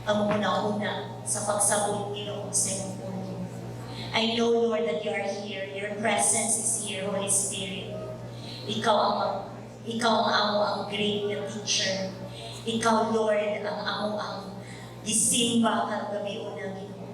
ang una-una sa pagsabot Ginoo sa imong puno. I know, Lord, that you are here. Your presence is here, Holy Spirit. Ikaw ang amo ang great na teacher. Ikaw, Lord, ang amo ang gisimba karong gabi unang Ginoo.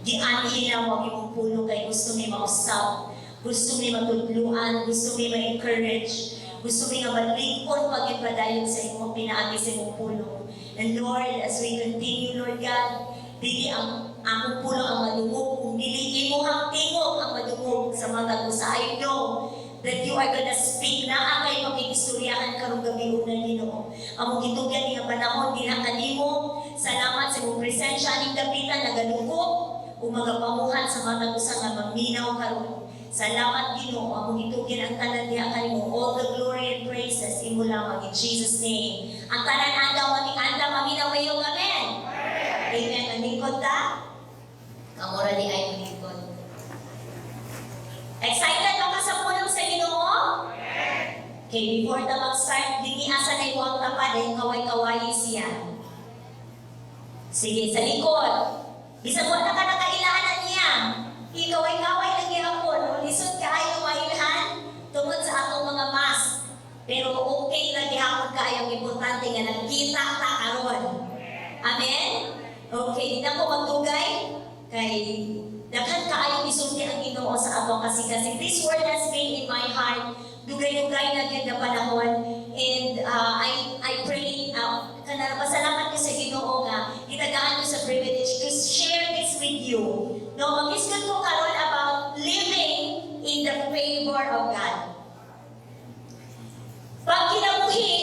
Gianhila mo imong puno kay gusto mi mausap, gusto mi matudluan, gusto mi ma-encourage, gusto mi nga malingon pagipadayon sa imong pinaagi sa imong puno. And Lord, as we continue, Lord God, dili ang among puno ang madungog, kung dili imuhang tingog ang madungog sa mga gusa. I know that you are gonna speak na akay makikistoryahan karong gabi unang Ginoo. Among gitugan nga panahon diha kanimo. Salamat sa imong presensya ning dapitan nagalungkot ug magapamuhan sa mga gusa nga maminaw karon. Salamat Ginoo, among gitugan ang tanan diha kanimo. All the glory and praises imo lamang in Jesus name. Ang tanan andaw maminaw kayo. Amen. Amen. Maningkod ta. Kamura di ay maningkod. Excited ka sa puno sa Ginoo? Okay, before ta mag-start, dini asa na iwang tapad ay kaway-kawayi siya. Sige, sa likod. Bisag wala ka nakailahanan niya. Ikaway-kaway lagi ako. Lisod ka ayaw mailahan tungod sa atong mga mask. Pero okay lagi ako kayang importante nga nagkita ta karon. Amen? Okay, di na ko magdugay. Kay daghan kaayo isulti ang Ginoo sa atong kasi this word has been in my heart. Dugay-dugay na gyud na panahon. And I pray pasalamat ko sa Ginoo nga gitagaan ko sa privilege to share this with you. No, mag-isgot ko karon about living in the favor of God. Pag kinabuhi,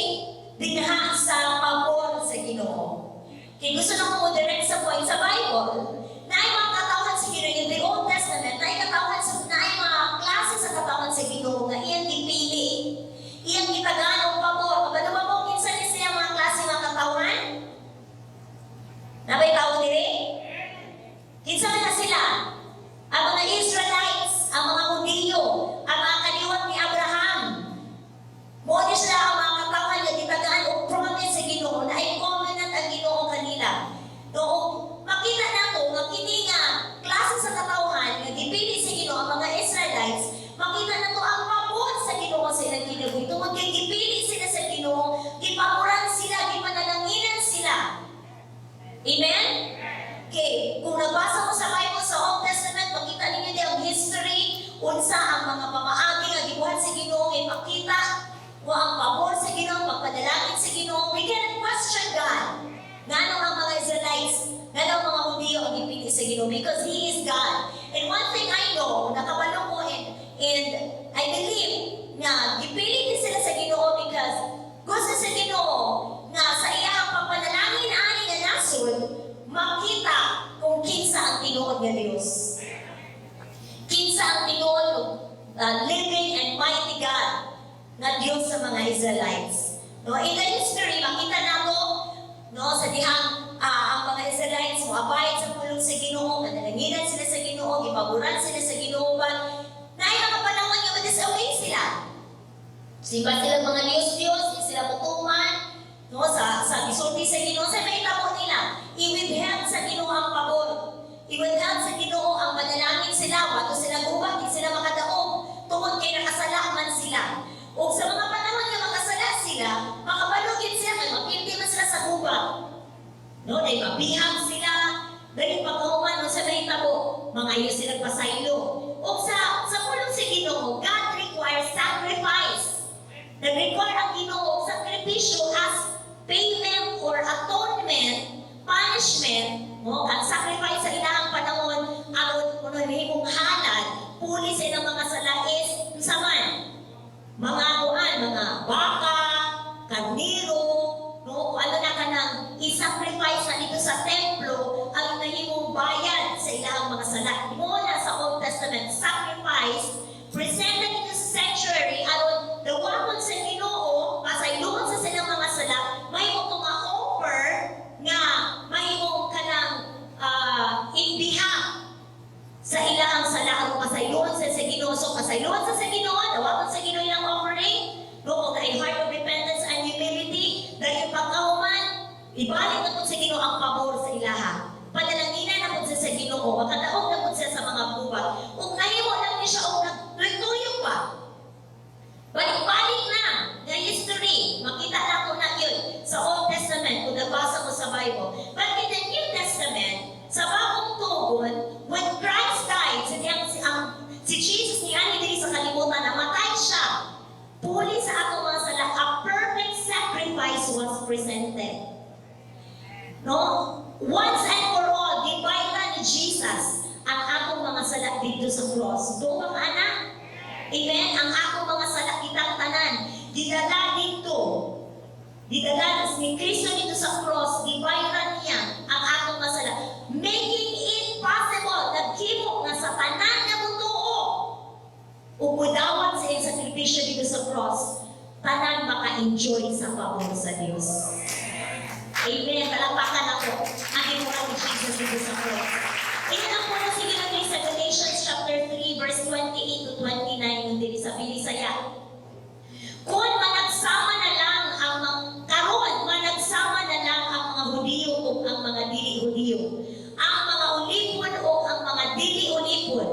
dinha sa pabor sa Ginoo. Kaya gusto na mo direct sa point sa Bible, na ay mga katawhan sa Ginoo in the Old Testament, na ay mga klase sa katawhan sa Ginoo nga iyang gipili, iyang gitagaan og pabor. Kabalo ba mo kinsa ni siya mga klase nga katawhan? Nabay tao diri? Kinsa man na sila? Ang mga Israelites, ang mga Hudiyo, ang mga kaliwat ni Abraham. Mo ni sila ang mga katawhan nga gitagaan og promise sa Ginoo na ay covenant ang Ginoo kanila. Doon makita nato nga kini nga klase sa katawhan nga gipili sa Ginoo ang mga Israelites, makita nato ang pabor sa Ginoo sa ilang kinabuhi. Tungod kay gipili sila sa Ginoo, gipaboran sila, gipanalangin sila. Amen? Okay, kung nabasa mo sa Bible sa Old Testament, makita ninyo din ang history, unsa ang mga pamaagi nga gibuhat sa Ginoo, ipakita mo ang pabor sa Ginoo, pagpadalangin sa Ginoo. We cannot question God. Ngano ang mga Israelites, ngano ang mga Hudiyo ang ipili sa Ginoo, because He is God. And one thing I know, nakabalo ko and I believe na gipili din sila sa Ginoo because gusto sa Ginoo na sa iyang pagpadalangin ani nga nasod, makita kung kinsa ang tinuod nga Dios. Kinsa ang tinuod living and mighty God na Dios sa mga Israelites. No, in the history makita nato no sa dihang ang mga Israelites moabay sa pulong sa Ginoo, nanalanginan sila sa Ginoo, gipaboran sila sa Ginoo, but naay mga panahon nga madisobey sila. Simba sila mga Diyos, di sila mutuman, no sa gisulti sa Ginoo, sa may tabo nila. I-withheld sa Ginoo ang pabor. I-withheld sa Ginoo ang panalangin sila, wato sila gubat, di sila makadaog, tungod kay nakasala man sila. O sa mga panahon nga makasala sila, makabalugin sila, kay mapildi man sila sa gubat. No, dahil mabihag sila, dahil pagkahuman no, sa may tabo, mga iyo silang pasaylo. O sa pulong sa Ginoo, God requires sacrifice. Nag-require ang Ginoo sakripisyo as payment or atonement, punishment, no? Ang sacrifice sa ilahang panahon, aron kuno himong halad, puli sa ilang mga salais, saman. Mga kuan, mga baka, karniro, no? Ano na ka nang i-sacrifice na dito sa templo, ang nahimong bayad sa ilahang mga sala. Muna sa Old Testament, sacrifice, presented dito sa sanctuary, aron dawakon sa Ginoo, pasayloon sa silang mga sala, Ibalik na po sa Ginoo ang pabor sa ilaha. Padalanginan na po sa Ginoo, makadaog na po siya sa mga gubat. Ug nahimo lang ni siya og nagtuyo pa. Balik-balik na nga history. Makita na ko na yun sa Old Testament kung nabasa mo sa Bible. But in the New Testament, sa bagong tugon, when Christ died, si Jesus ni ani diri sa kalibutan, namatay siya. Puli sa atong mga sala, a perfect sacrifice was presented. No? Once and for all, gibayran ni Jesus ang atong mga sala dito sa cross. Doon mga anak. Amen? Ang atong mga sala kitang tanan. Didala dito. Didala ni Kristo dito sa cross. Gibayran niya ang atong mga sala. Making it possible. Nagkimo nga sa tanan na mutuo. Upudawat sa iyong sakripisyo dito sa cross. Tanan maka-enjoy sa pabor sa Diyos. Amen. Palakpakan ako ang inuha ni Jesus dito sa cross. Tingnan po na sige natin sa Galatians chapter 3 verse 28 to 29 yung dili sa Bilisaya. Kung managsama na lang ang managsama na lang ang mga Hudiyo o ang mga dili-Hudiyo, ang mga ulipon o ang mga dili-ulipon,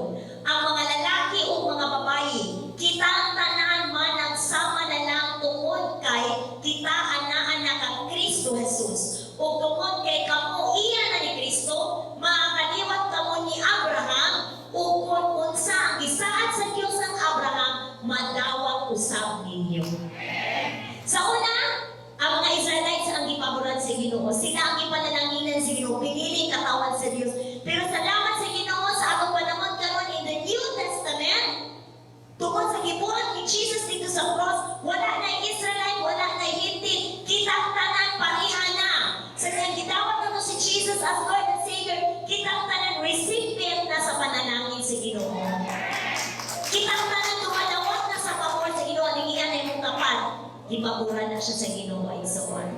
ang mga lalaki o mga babae, kita ang tanan managsama na lang tungod kay kita ana-anak ang Kristo Jesus. O tungod kay kamo iya na ni Kristo, makakaliwat kamo ni Abraham, o kung unsa ang gisaad sa Diyos ng Abraham, madawat usab ninyo. Sa una, ang mga Israelites ang gipaboran sa Ginoo. Sila ang ipanalanginan sa Ginoo, piniling katawan sa Diyos. Pero salamat sa Ginoo sa atong panahon karon in the New Testament, tungkol sa gibuhat ni Jesus dito sa cross, wala na Israelite, wala na Hindi. Kitang tanan pareha na. Sa kanyang gitawat na si Jesus as Lord and Savior, kitang tanan recipient na sa panalangin sa Ginoo. Kitang tanan tumalawat na sa pabor sa Ginoo, nangiyan ay mong kapal. Ipaboran na siya sa Ginoo ay isawan.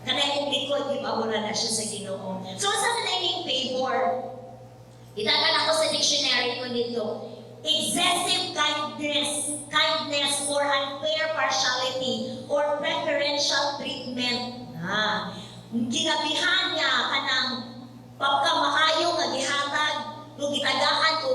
Kanay mong likod, ipaboran na siya sa Ginoo. So, saan na yung favor? Itagan ako sa dictionary ko dito. Excessive kindness or unfair partiality or preferential treatment. Ginabihan niya kanang pagkamaayo nga gihatag, no gitagaan o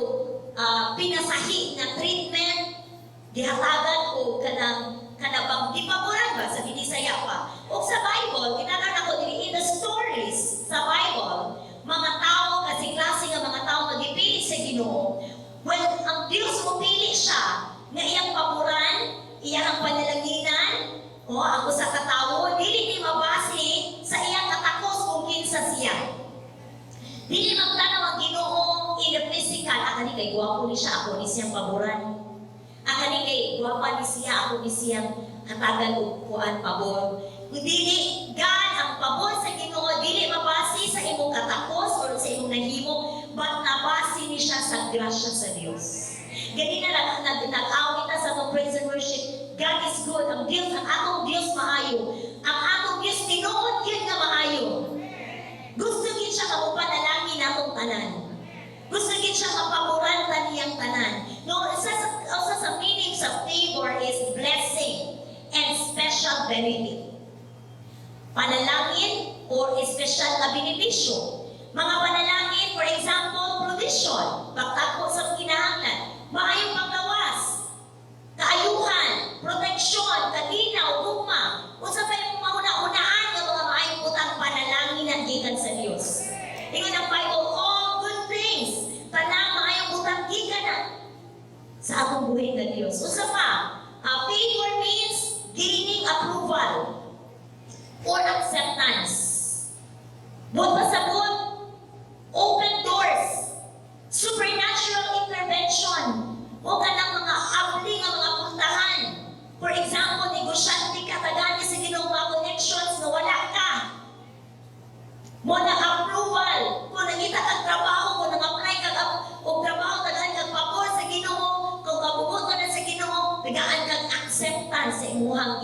pinasahi na treatment, gihatagan o kanang pagdipaboran ba sa Binisaya pa. O sa Bible, gitagan ako dili in the stories sa Bible, mga tao kasi klase nga mga tao magipili sa Ginoo. When ang Diyos mupili siya na iyang paboran, iyang panalanginan, o ako sa katawo, dili ni mabase sa iyang katakos kung kinsa siya. Dili magtanaw ang Ginoo in the physical. Akani kay guwapo ni siya, ako ni siyang paboran. Akani kay guwapa ni siya, ako ni siyang hatagan o kuan pabor. Kung dili, God, ang pabor sa Ginoo, dili mabase sa imong katakos o sa imong nahimo, but nabase ni siya sa grasya sa Diyos. Ganina lang nag-awit na sa itong praise and worship. God is good. Ang Diyos, ang atong Diyos maayo. Ang atong Diyos, tinuod yun nga maayo. Gusto gid siya kamupanalangin atong tanan. Gusto gid siya mapaboran taniyang tanan. No, isa sa meaning sa favor is blessing and special benefit. Panalangin or special na benepisyo. Mga panalangin, for example, provision, pagtagpo sa kinahanglan, maayong paggawas, kaayuhan, proteksyon, kalinaw, ugma, unsa pa yung mauna-unaan ng mga maayong putang panalangin ang gikan sa Diyos. Ingon ang Bible, all good things, tanang maayong putang gikan na sa atong buhay na Diyos. Unsa pa, favor means gaining approval or acceptance. Buot pa sa buot, open doors, supernatural intervention, o kanang mga abli nga mga puntahan. For example, negosyante ka, tagaan niya sa Ginoo mga connections na wala ka. Mo na approval, kung nangita kang trabaho, kung nang-apply kang trabaho, tagaan kang pabor sa Ginoo, kung kabubuot ka na sa Ginoo, tagaan kang acceptance sa imuhang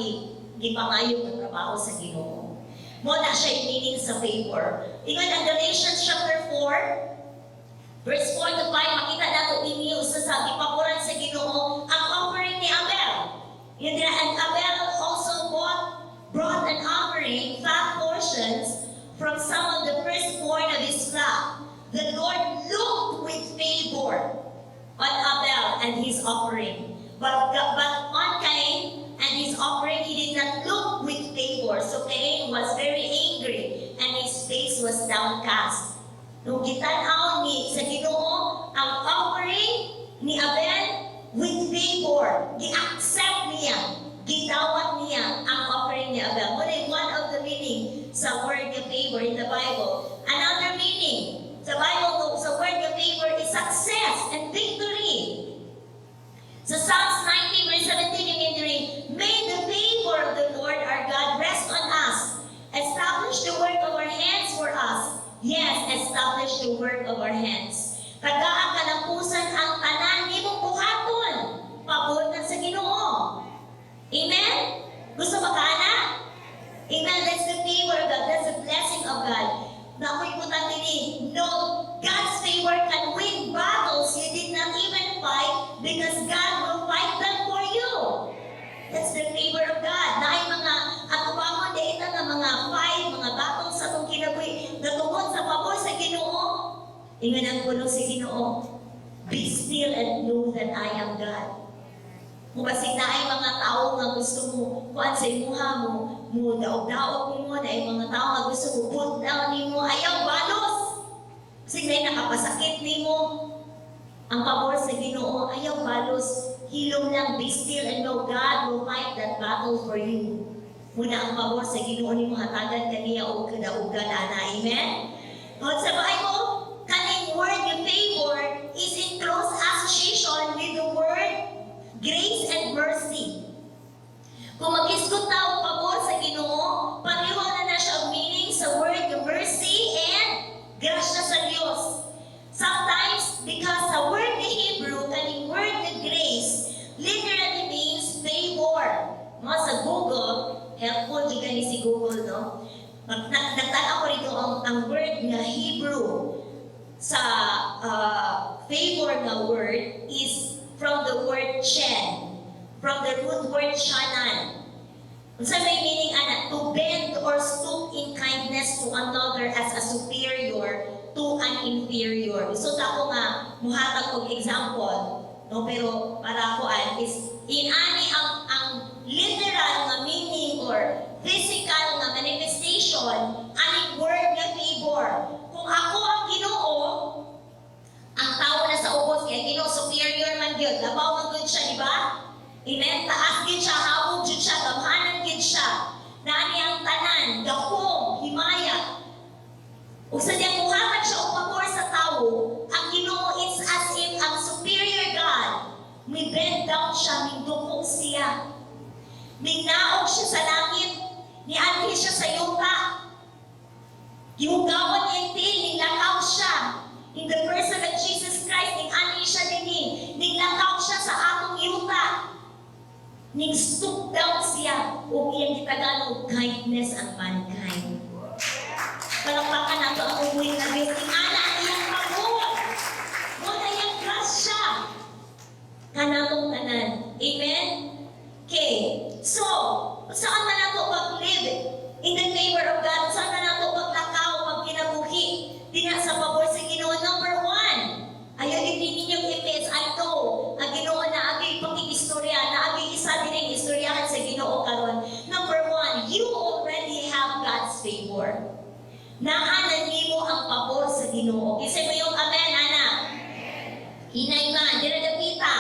ipangayo ng trabaho sa Ginoo. Mo na siya yung meaning sa favor. Ingon ang Galatians chapter 4, verse 4 to 5, makita nato ini usa sa gipaboran sa Ginoo ang offering ni Abel. And Abel also brought an offering, fat portion portions from some of the firstborn of his flock. The Lord looked with favor on Abel and his offering. But on Cain and his offering, he did not look with favor. So Cain was very angry and his face was downcast. Nung gitanaw ni sa Ginoo ang offering ni Abel with favor, gi-accept niya, gitawat niya ang offering ni Abel. One of the meaning sa word ng favor in the Bible. Another meaning sa Bible, sa word ng favor is success and victory. So Psalms 90 verse 17 yung entering, may the favor of the Lord our God rest on us. Establish the work of our hands for us. Yes, establish the work of our hands. Tagaan kalapusan ang tanan ni mong buhaton. Pabutan sa Ginoo. Amen? Gusto ba ka na? Amen. That's the favor of God. That's the blessing of God. Nakoy putan din no, God's favor can win battles you did not even fight because God will fight them for you. That's the favor of God. Dahil mga atubamon dito na mga fight, mga battles sa itong kinabuhi, natungkol sa pabor sa Ginoo, ingan ang pulong sa Ginoo. Be still and know that I am God. Mubasig na ay mga tao nga gusto mo, kuan sa imuha mo, mo daog-daog mo na ay mga tao nga gusto mo, put down ni mo, ayaw balos. Sige nakapasakit ni mo, ang pabor sa Ginoo, ayaw balos. Hilom lang, be still and know God will fight that battle for you. Muna ang pabor sa Ginoo ni mo, hatagan kaniya o kadaugan, ana. Amen? At sa Bible, kaning word yung favor is in close association with the word grace and mercy. Kung mag-isgot na o pabor sa Ginoo, pariwala na siya ang meaning sa word mercy and grasya sa Diyos. Sometimes, because the word in Hebrew, kaning word na grace, literally means favor. Mga sa Google, helpful juga ni si Google, no? Nagtala ko rito ang word na Hebrew sa favor na word is from the word chen, from the root word shanan. Sa may meaning, to bend or stoop in kindness to another as a superior to an inferior. So ako nga, muhatag og example, no? Pero para ako is, inani ang literal nga meaning or physical nga manifestation, aning word nga favor. Kung ako ang Ginoo, ang tao na sa ubos, kaya Ginoo superior man yun, labaw man yun siya, di ba? Amen? Taas din siya, habog din siya, gamhanan din siya. Nani ang tanan, gapong, himaya. Kung sa diyang muhatag siya o pabor sa tao, ang Ginoo, it's as if ang superior God, may bend down siya, may dukong siya. May naog siya sa langit, nianhi siya sa yuta. Gihugawan niya yung tail, ninglakaw siya. In the person of Jesus Christ, ning-ani siya din, ninglakaw siya sa atong yuta. Ning-stoop down siya, o iyang gitagalog, kindness ang mankind. Palakpakan nato ang umuwi na Diyos, tingala iyang pagod. Muna iyang grasya. Kanatong tanan. Amen? Okay. So, saan man nato pag-live in the favor of God? Saan man nato paglakaw, pag-kinabuhi? Di na sa pabor sa Ginoo. Number 1, ayaw din ninyong image. I know, ang Ginoo na agay pakikistorya, na agay isa din istoryahan sa Ginoo karon. Number 1, you already have God's favor. Naanan nimo ang pabor sa Ginoo. Isip mo yung amen, anak. Hinay man, dira dapita.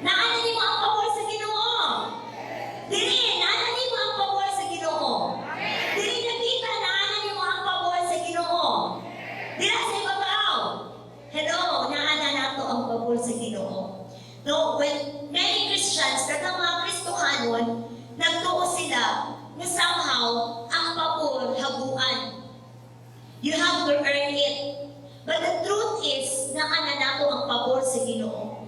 Naanan nimo ang pabor sa Ginoo. Diri, naanan nimo ang pabor sa Ginoo. Diri dapita, naanan nimo ang pabor sa Ginoo. Dira sa ibabaw. Hello, naanan nato ang pabor sa Ginoo. No, when many Christians, daghang mga Kristohanon, nagtuo sila na somehow ang pabor habuan. You have to earn it. But the truth is, naanan nato ang pabor sa Ginoo.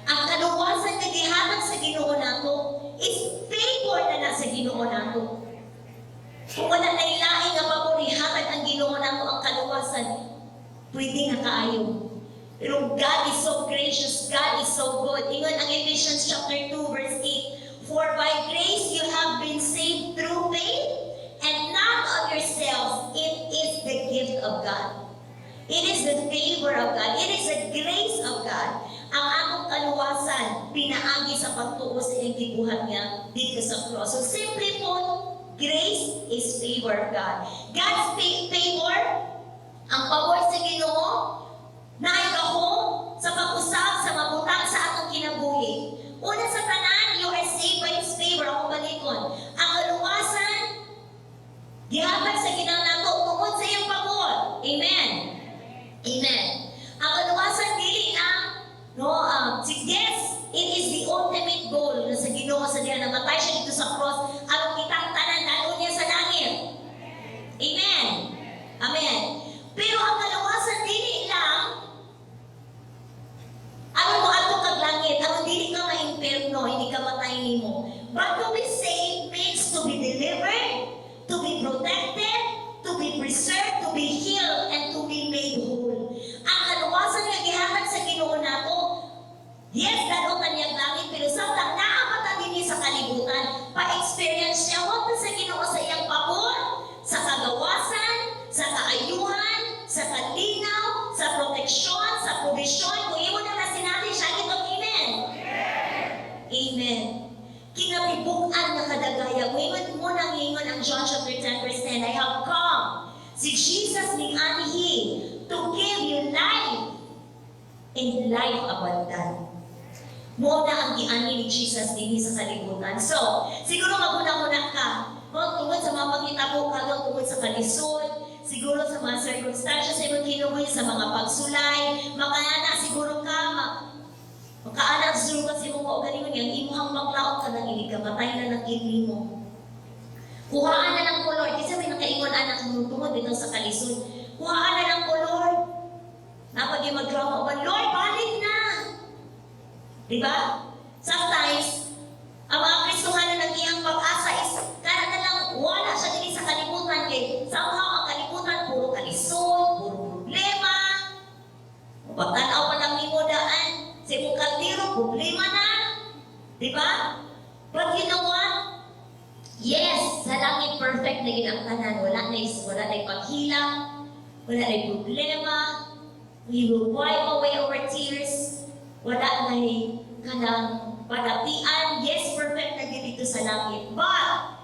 Ang kaluwasan na gihatag sa Ginoo nato is favor na sa Ginoo nato. Kung wala na ilaing nga pabor, ihatag ang Ginoo nato ang kaluwasan, pwede nga kaayo. Pero God is so gracious, God is so good. Ingon ang Ephesians chapter 2 verse 8, for by grace you have been saved through faith, and not of It is the favor of God. It is the grace of God. Ang akong kaluwasan, pinaagi sa pagtuo sa iyang gibuhat niya dito sa cross. So simply put, grace is favor of God. God's favor, ang pabor sa Ginoo, na ikahong sa pag-usap sa mabutang sa atong kinabuhi. Una sa tanan, you are saved by His favor. Ako balikon. Ang kaluwasan, gihatag sa Ginoo nato tungod sa iyang pabor. Amen. Amen. Ang kaluwasan dili na yes, it is the ultimate goal na sa Ginoo sa diya namatay siya dito sa cross aron kitang tanan dalo niya sa langit. Amen. Amen. Pero ang kaluwasan dili lang aron mo adto kag langit, aron dili ka ma-imperno, hindi ka matay nimo. But to be saved means to be delivered, to be protected, to be preserved, to be healed, and to be made whole. Ang kaluwasan nga gihatag sa Ginoo nato, yes, dalo kaniyang langit, pero samtang naamata din sa kalibutan, pa-experience siya wag sa Ginoo sa iyang pabor, sa kagawasan, sa kaayuhan, sa kalinaw, sa proteksyon, sa provisyon. Kung imo na sinabi siya, ito, amen. Amen. Kinapibukan na kadagaya. Ngayon mo nang ingon ang John chapter 10 verse 10, I have come. Si Jesus ning anihi to give you life and life abundant. Mo na ang giani ni Jesus din sa kalibutan. So, siguro maguna-una ka. Tungod sa mga pagkitabo ka, tungod sa kalisod, siguro sa mga circumstances sa iyong kinuwi, sa mga pagsulay, makayana siguro ka, makaanak siguro kasi mo kaugalingon yan, imuhang maglaot ka ng ilig, kamatay na ng kidney mo. Kuhaan na ng kolor, kasi may nakaingon anak mo tungod dito sa kalisod. Kuhaan na ng kolor. Napag yung mag-drama, Lord, balik na! Diba? Sometimes, ang mga Kristohanan ng iyang pag-asa is kaya na lang wala siya din sa kalibutan kay somehow ang kalibutan puro kalisod, puro problema. Pagtanaw pa lang ni mo daan, sa imong kaldero, problema na. Diba? But you know what? Yes, sa langit perfect na ginangtanan. Wala na paghila, wala na problema. We will wipe away our tears. Wala na kanang padatian. Yes, perfect na dito sa langit. But,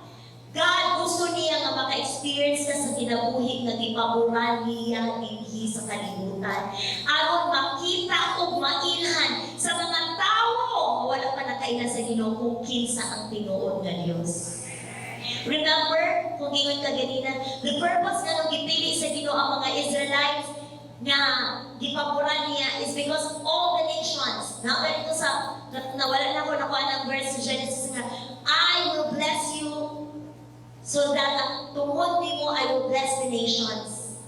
God gusto niya nga maka-experience ka sa kinabuhi nga gipaboran niya dinhi sa kalibutan. Aron makita ug mailhan sa mga tawo wala pa nakailan sa Ginoo kung kinsa ang tinuod nga Dios. Remember, kung ingon ka ganina, the purpose nga nung gipili sa Ginoo ang mga Israelites nga gipaboran niya is because all the nations, na ganito sa nawala na ko nakuha ng verse sa Genesis nga, I will bless you so that tungod nimo I will bless the nations.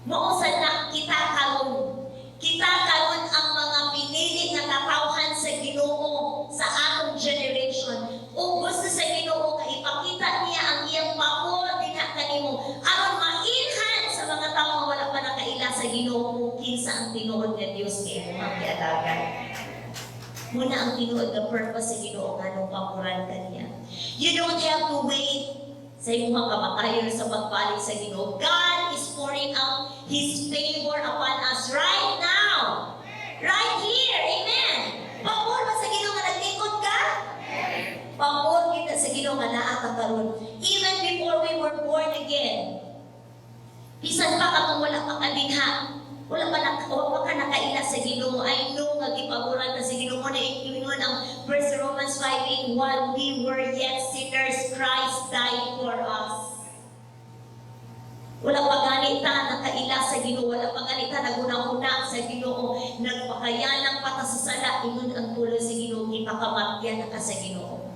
Mausan na kita karon ang mga pinili nga katawhan sa Ginoo sa atong generation. O gusto sa Ginoo ka ipakita niya ang iyang pabor dinha kanimo aron mailhan sa mga tawo nga wala pa nakaila sa Ginoo kung kinsa ang tinuod nga Dios kay imong giadagan. Muna ang tinuod nga purpose sa Ginoo nga nung paboran kaniya. You don't have to wait sa iyong mga kamatayon sa pagbalik sa Ginoo. God is pouring out His favor upon us right now. Right here. Amen. Pabor ba sa Ginoo nga naglingkod ka? Pabor kita sa Ginoo nga naa ka karon. Even before we were born again. Bisan pa katong wala pa kadinha. Wala ka nakaila sa Ginoo. I know nga gipaboran ta sa Ginoo mo na ingon ang verse Romans 5:8, while we were yet sinners, Christ died for us. Wala pa ganita nakaila sa Ginoo, wala pa ganita naguna-una sa Ginoo, nagpakayanang pata sa sala, ingon ang tulo sa Ginoo, gipakamatyan ka sa Ginoo.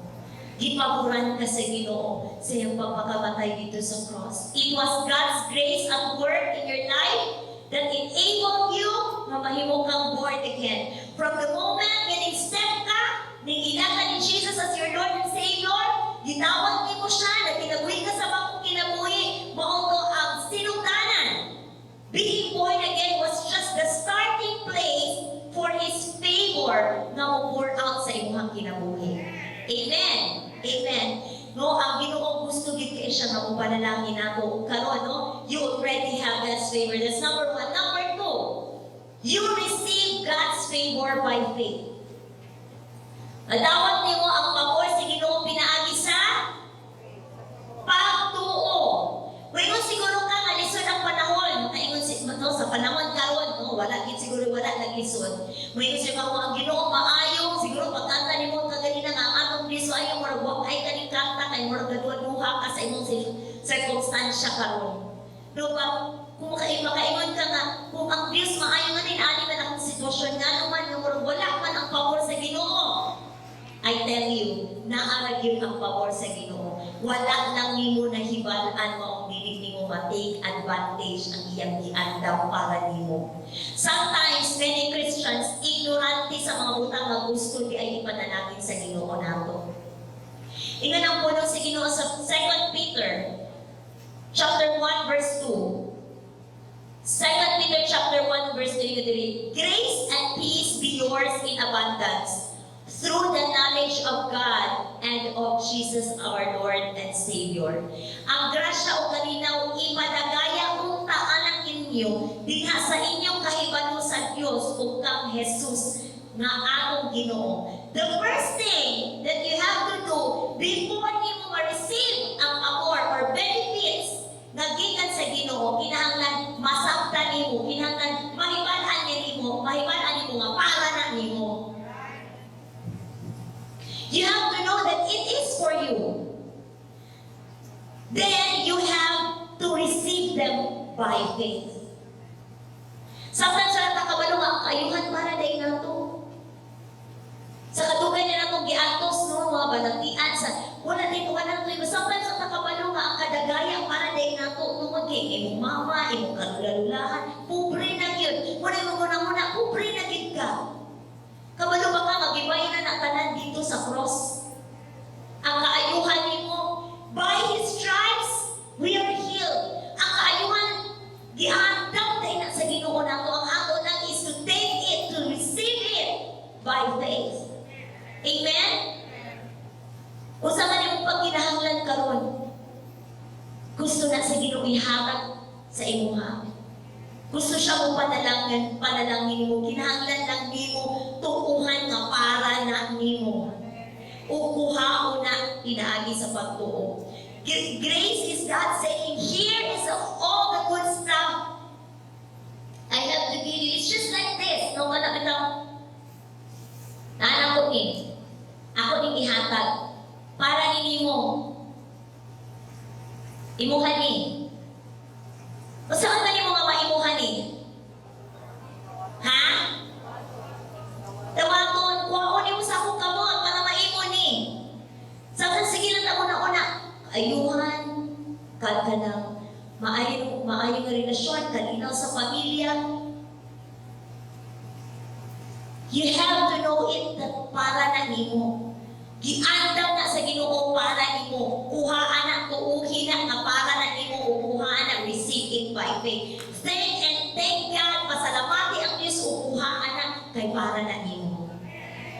Gipaboran ka sa Ginoo sa iyong pagpakamatay dito sa cross. It was God's grace at work in your life that enabled you na mahimo kang born again. From the moment when step ka, nangilaka ni Jesus as your Lord and Savior, gitawag mo siya, na tinabuhi ka sa bakong kinabuhi, maunto ang sinungtanan. Being born again was just the starting place for His favor na mo-pour out sa imong kinabuhi. Amen. Amen. No, ang Ginoo gusto gid kay siya nga mo panalangin ako karon, no? You already have God's favor. That's number one. Number two, You receive God's favor by faith. Adawat nimo ang pabor sa Ginoo pinaagi sa pagtuo. Kung siguro ka nga lisod ang panahon, kaingon sa panahon karon, no, wala gid siguro wala naglisod. Kung siya ka ang Ginoo maayo, siguro pagkanta nimo kaganina nga ang atong liso ayo murag wa ay kaning kanta kay murag gaduha ka sa imong circumstansya karon. No ba kung makaingon ka nga kung ang Dios maayo nga din ani man ang sitwasyon nga naman yung murag wala man ang pabor sa Ginoo. I tell you, naara gyud ang pabor sa Ginoo. Wala lang nimo nahibalaan mo dili nimo ma-take advantage ang iyang giandam para nimo. Sometimes many Christians ignorante sa mga butang nga gusto di ay ipanalangin sa Ginoo nato. Ingon ang puno sa Ginoo sa 2 Peter chapter 1 verse 2. 2 Peter chapter 1 verse 3, grace and peace be yours in abundance through the knowledge of God and of Jesus our Lord and Savior. Ang grasya o kalinaw ipadagaya unta anak inyo diha sa inyong kahibalo sa Dios ug kang Jesus nga atong Ginoo. The first thing that you have to do before nimo ma-receive ang pabor or benefits nga gikan sa Ginoo, kinahanglan masabtan nimo, kinahanglan mahibalaan nimo nga para na nimo. You have to know that it is for you. Then you have to receive them by faith. Sometimes sa nakabalo nga kayuhan para dahil na ito. Sa katugan niya na itong giatos, no, mga balagtian, sa wala dito, wala ito. Sometimes sa nakabalo nga ang kadagaya para dahil na ito. Tungkol kay imong mama, imong kalulalahan, pobre na yun. Muna muna, pobre na yun ka. Kabalo ba ka, mag-ibayin na natanan dito sa cross. Ang kaayuhan nimo, by His stripes, we are healed. Ang kaayuhan, gihandam tayo na sa Ginoo nato. Ang ato lang is to take it, to receive it by faith. Amen? Usa man imong pagkinahanglan karon, gusto na sa Ginoo ihatag sa imuha. Gusto siya mo panalangin mo, kinahanglan lang nimo tuuhan nga para na nimo. O kuhao na inaagi sa pagtuo. Grace is God saying, here is all the good stuff I have to give you. It's just like this. No, wala kita. Naanak ko ni. Ako din ihatag. Para nimo. Imuhan ni. Saan ba nimo nga maimuhan ni? Ha? Tawagon, kuhaon nimo sa akong kamot para maimo ni. Saan sige lang ako na ayuhan, kanang maayong relasyon, kalinaw sa pamilya. You have to know it that para na nimo. Giandam na sa Ginoo para nimo. Kuhaan na, tuuhin na nga para na nimo o kuhaan na, receive it by faith. Thank God, pasalamati ang Diyos o kuhaan na kay para na nimo.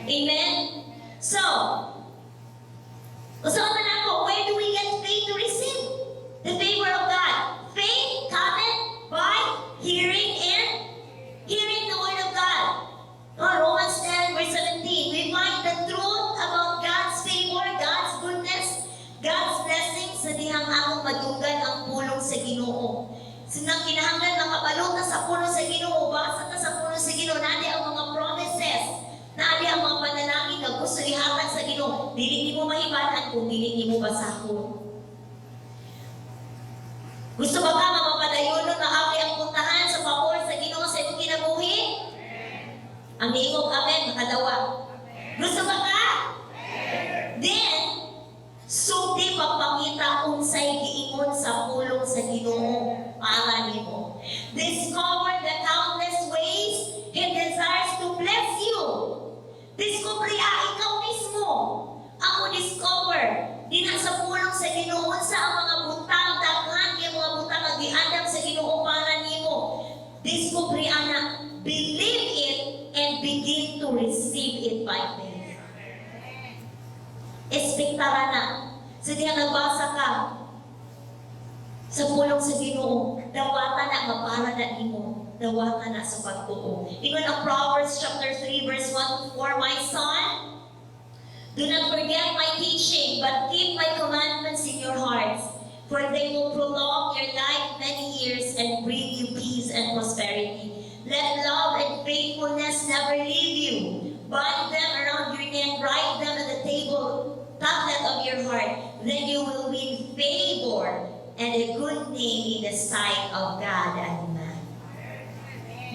Amen? So, usapan na ako, where do we get faith to receive the favor of God? Faith cometh by hearing and hearing the word of God. Romans 10 verse 17, we find the truth about God's favor, God's goodness, God's blessings sa dihang akong madunggan ang pulong sa Ginoo. Sinang kinahanglan makabalo ka sa pulong sa Ginoo, basa ka sa pulong sa Ginoo, nadi ang mga promises, nadi ang mga panalangin na gusto ihatag sa Ginoo. Dili nimo mahibalaan kung dili nimo basahon. Gusto ba ka mapapadayon na abi ang puntahan sa pabor sa Ginoo sa imong kinabuhi? Ang niingog amen, makadawa. Gusto ba ka? Then, sugdi pagpangita unsay giingon sa pulong sa Ginoo para nimo. Discover the countless ways He desires to bless you. Discover ikaw mismo. Ako discover dinha sa pulong sa Ginoo sa ang mga butang daghan yung mga butang nga giandam sa Ginoo para nimo. Discover ana, believe it and begin to receive it by faith. Espektara na. Sa diya nagbasa ka sa pulong sa Ginoo, dawata na mapara na nimo. dawatan na sa pagtuo. Ingon ang Proverbs chapter 3 verse 1 to 4, my son, do not forget my teaching, but keep my commandments in your hearts, for they will prolong your life many years and bring you peace and prosperity. Let love and faithfulness never leave you. Bind them around your neck, write them on the tablet of your heart. Then you will win favor and a good name in the sight of God and man.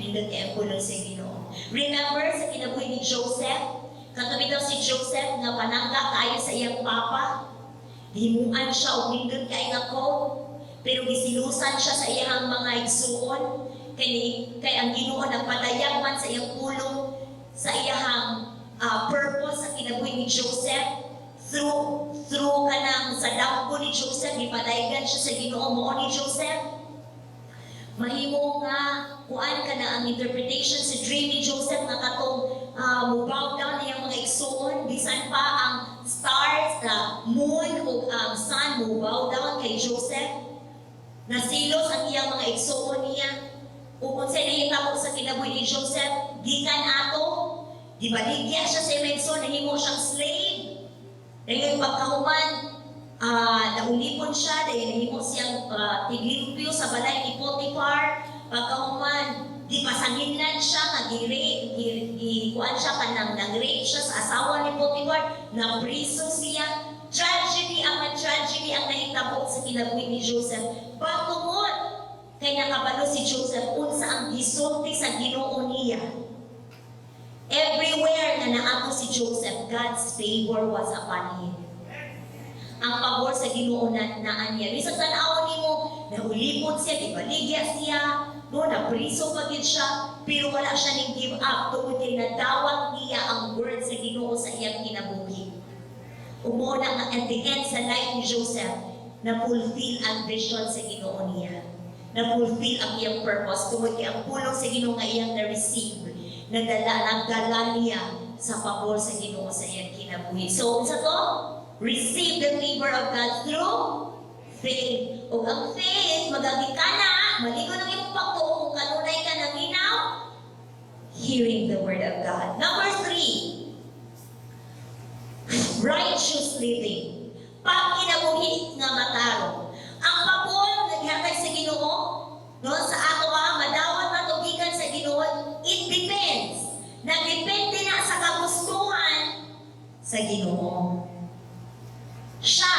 Nindot kaya ang pulong sa Ginoo. Remember sa kinabuhi ni Joseph? Katabi daw si Joseph na panangga kayo sa iyang papa. Himuan siya o nindot kaya nga ko. Pero gisilusan siya sa iyang mga igsuon. Kaya ang Ginoo nagpadayag man sa iyang pulong sa iyang purpose sa kinabuhi ni Joseph. Through kanang sa dampo ni Joseph, ipadayagan siya sa Ginoo mo ni Joseph. Mahimo nga kuan ka na ang interpretation sa dream ni Joseph na katong mubow down niyang mga igsuon, bisan pa ang stars, moon o ang sun mubow down kay Joseph. Nasilos ang iyang mga igsuon niya. O kung sa'y nahitabo sa kinabuhi ni Joseph, gikan ato, di baligya siya sa mga igsuon, nahimo siyang slave. Dahil pagkahuman, naulipon siya, dahil nahimo siyang tiglimpyo sa balay ni Potiphar. Pagkahuman, di pasanginlan siya, kuan siya kanang nag-rape siya sa asawa ni Potiphar, napriso siya. Tragedy ang nahitabo sa kinabuhi ni Joseph. Pagtungod, kay nakabalo si Joseph, unsa ang gisulti sa Ginoo niya. Everywhere na naamo si Joseph, God's favor was upon him. Ang pabor sa Ginoo na naan niya. Bisa sa naawon nimo, nahulipon siya, ibaligya siya, napriso pagid siya, pero wala siya ning give up tungod kay nadawat niya ang word sa Ginoo sa iyang kinabuhi. Umuna nga at the end sa life ni Joseph, na-fulfill ang vision sa Ginoo niya. Na-fulfill ang iyang purpose tungod kay ang pulong sa Ginoo nga iyang na-receive. Nagdala niya sa pabor sa Ginoo sa iyang kinabuhi. So, sa to, receive the favor of God through faith. O ang faith, magagi ka na, maligo ng iyong pagtuo, kung kanunay ka ng inaw, hearing the word of God. Number 3, righteous living. Pag kinabuhi nga mataro. Ang pabor, naghatag sa Ginoo, no, sa ato madawat matugigan sa Ginoo, it depends. Nagdepende na sa kagustuhan sa Ginoo. Siya,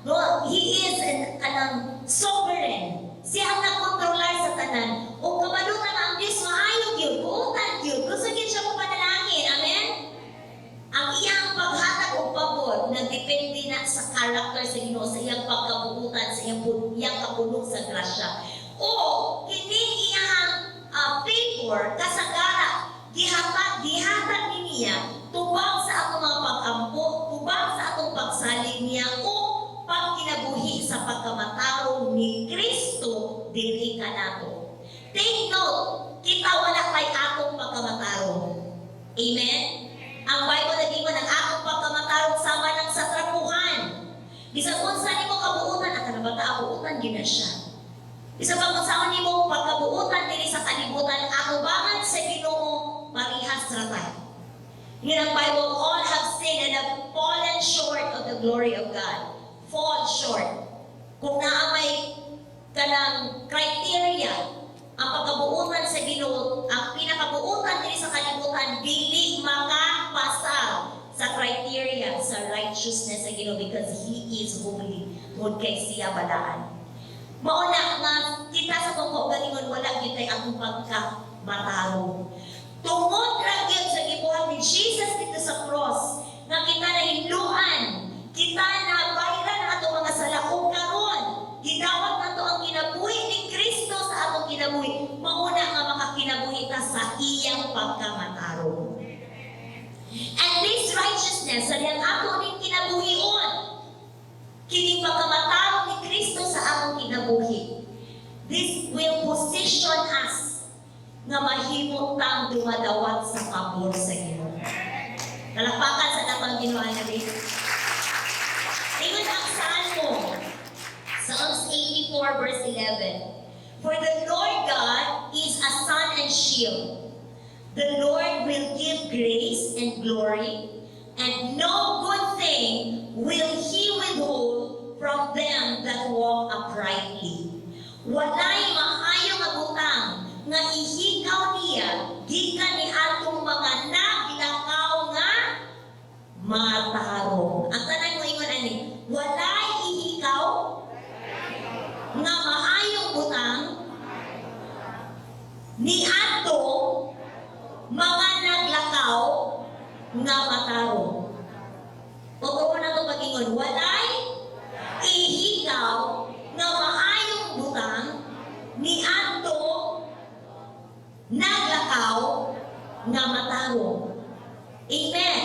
no, He is an sovereign. Siya ang nakontrolar sa tanan. O kamalutan ang Diyos, maayog yun, buutan yun. Gusto yun siya mo panalangin. Amen? Ang iyang paghatag o pabor, nagdepende na sa character sa Ginoo, sa iyang pagkabuutan, sa iyang kapulong sa grasya. O, hindi iyang favor, kasagara, gihatag niya, tubang sa atong mga pag-ampo, tubang sa atong pagsalig niya, o pagkinabuhi sa pagkamatao ni Kristo, dili ka nato. Take note, kita wala kay atong pagkamatao. Amen? Ang Bible naging ng atong pagkamatao sama ng sa trapuhan. Bisag unsa nimo kabuutan, at nabata abuutan din na siya. Isa pag unsaon nimo pagkabuutan diri sa kalibutan, atubangan sa Ginoo parihas rata. Yun ang Bible, all have sinned and have fallen short of the glory of God. Fall short. Kung naamay kanang criteria, ang pagkabuutan sa Ginoo, ang pinakabuutan diri sa kalibutan, dili makapasa sa criteria sa righteousness sa Ginoo because He is holy. Tungod kay siya balaan. Mauna nga, kita sa pagkao galingon, wala kita ang pagkamataro. Tungod lang yun sa gibuhat ni Jesus dito sa cross, na kita na hinluan, kita na bayaran na ato mga sala. Kung karon, gidawat na to ang kinabuhi ni Kristo sa atong kinabuhi. Mauna nga makakinabuhi ta sa iyang pagkamataro. And this righteousness, sa liyang ato ning kinabuhion, kining pagkamataro ni Kristo sa atong kinabuhi. This will position us na mahimot tang dumadawat sa pabor sa Ginoo. Nalakpakan sa datang Ginoo natin. Tingnan ang Salmo, Psalms 84 verse 11. For the Lord God is a sun shield. The Lord will give grace and glory, and no good thing will He withhold from them that walk uprightly. Walay maayo nga butang nga ihikaw niya gikan ni atong mga naglakaw nga matarong. Ang tanan mo ingon ani, walay ihikaw nga maayong butang ni atong mga naglakaw nga matarong. O na ito pag-ingon, walay ihikaw nga maayong butang ni atong naglakaw nga matarong. Amen.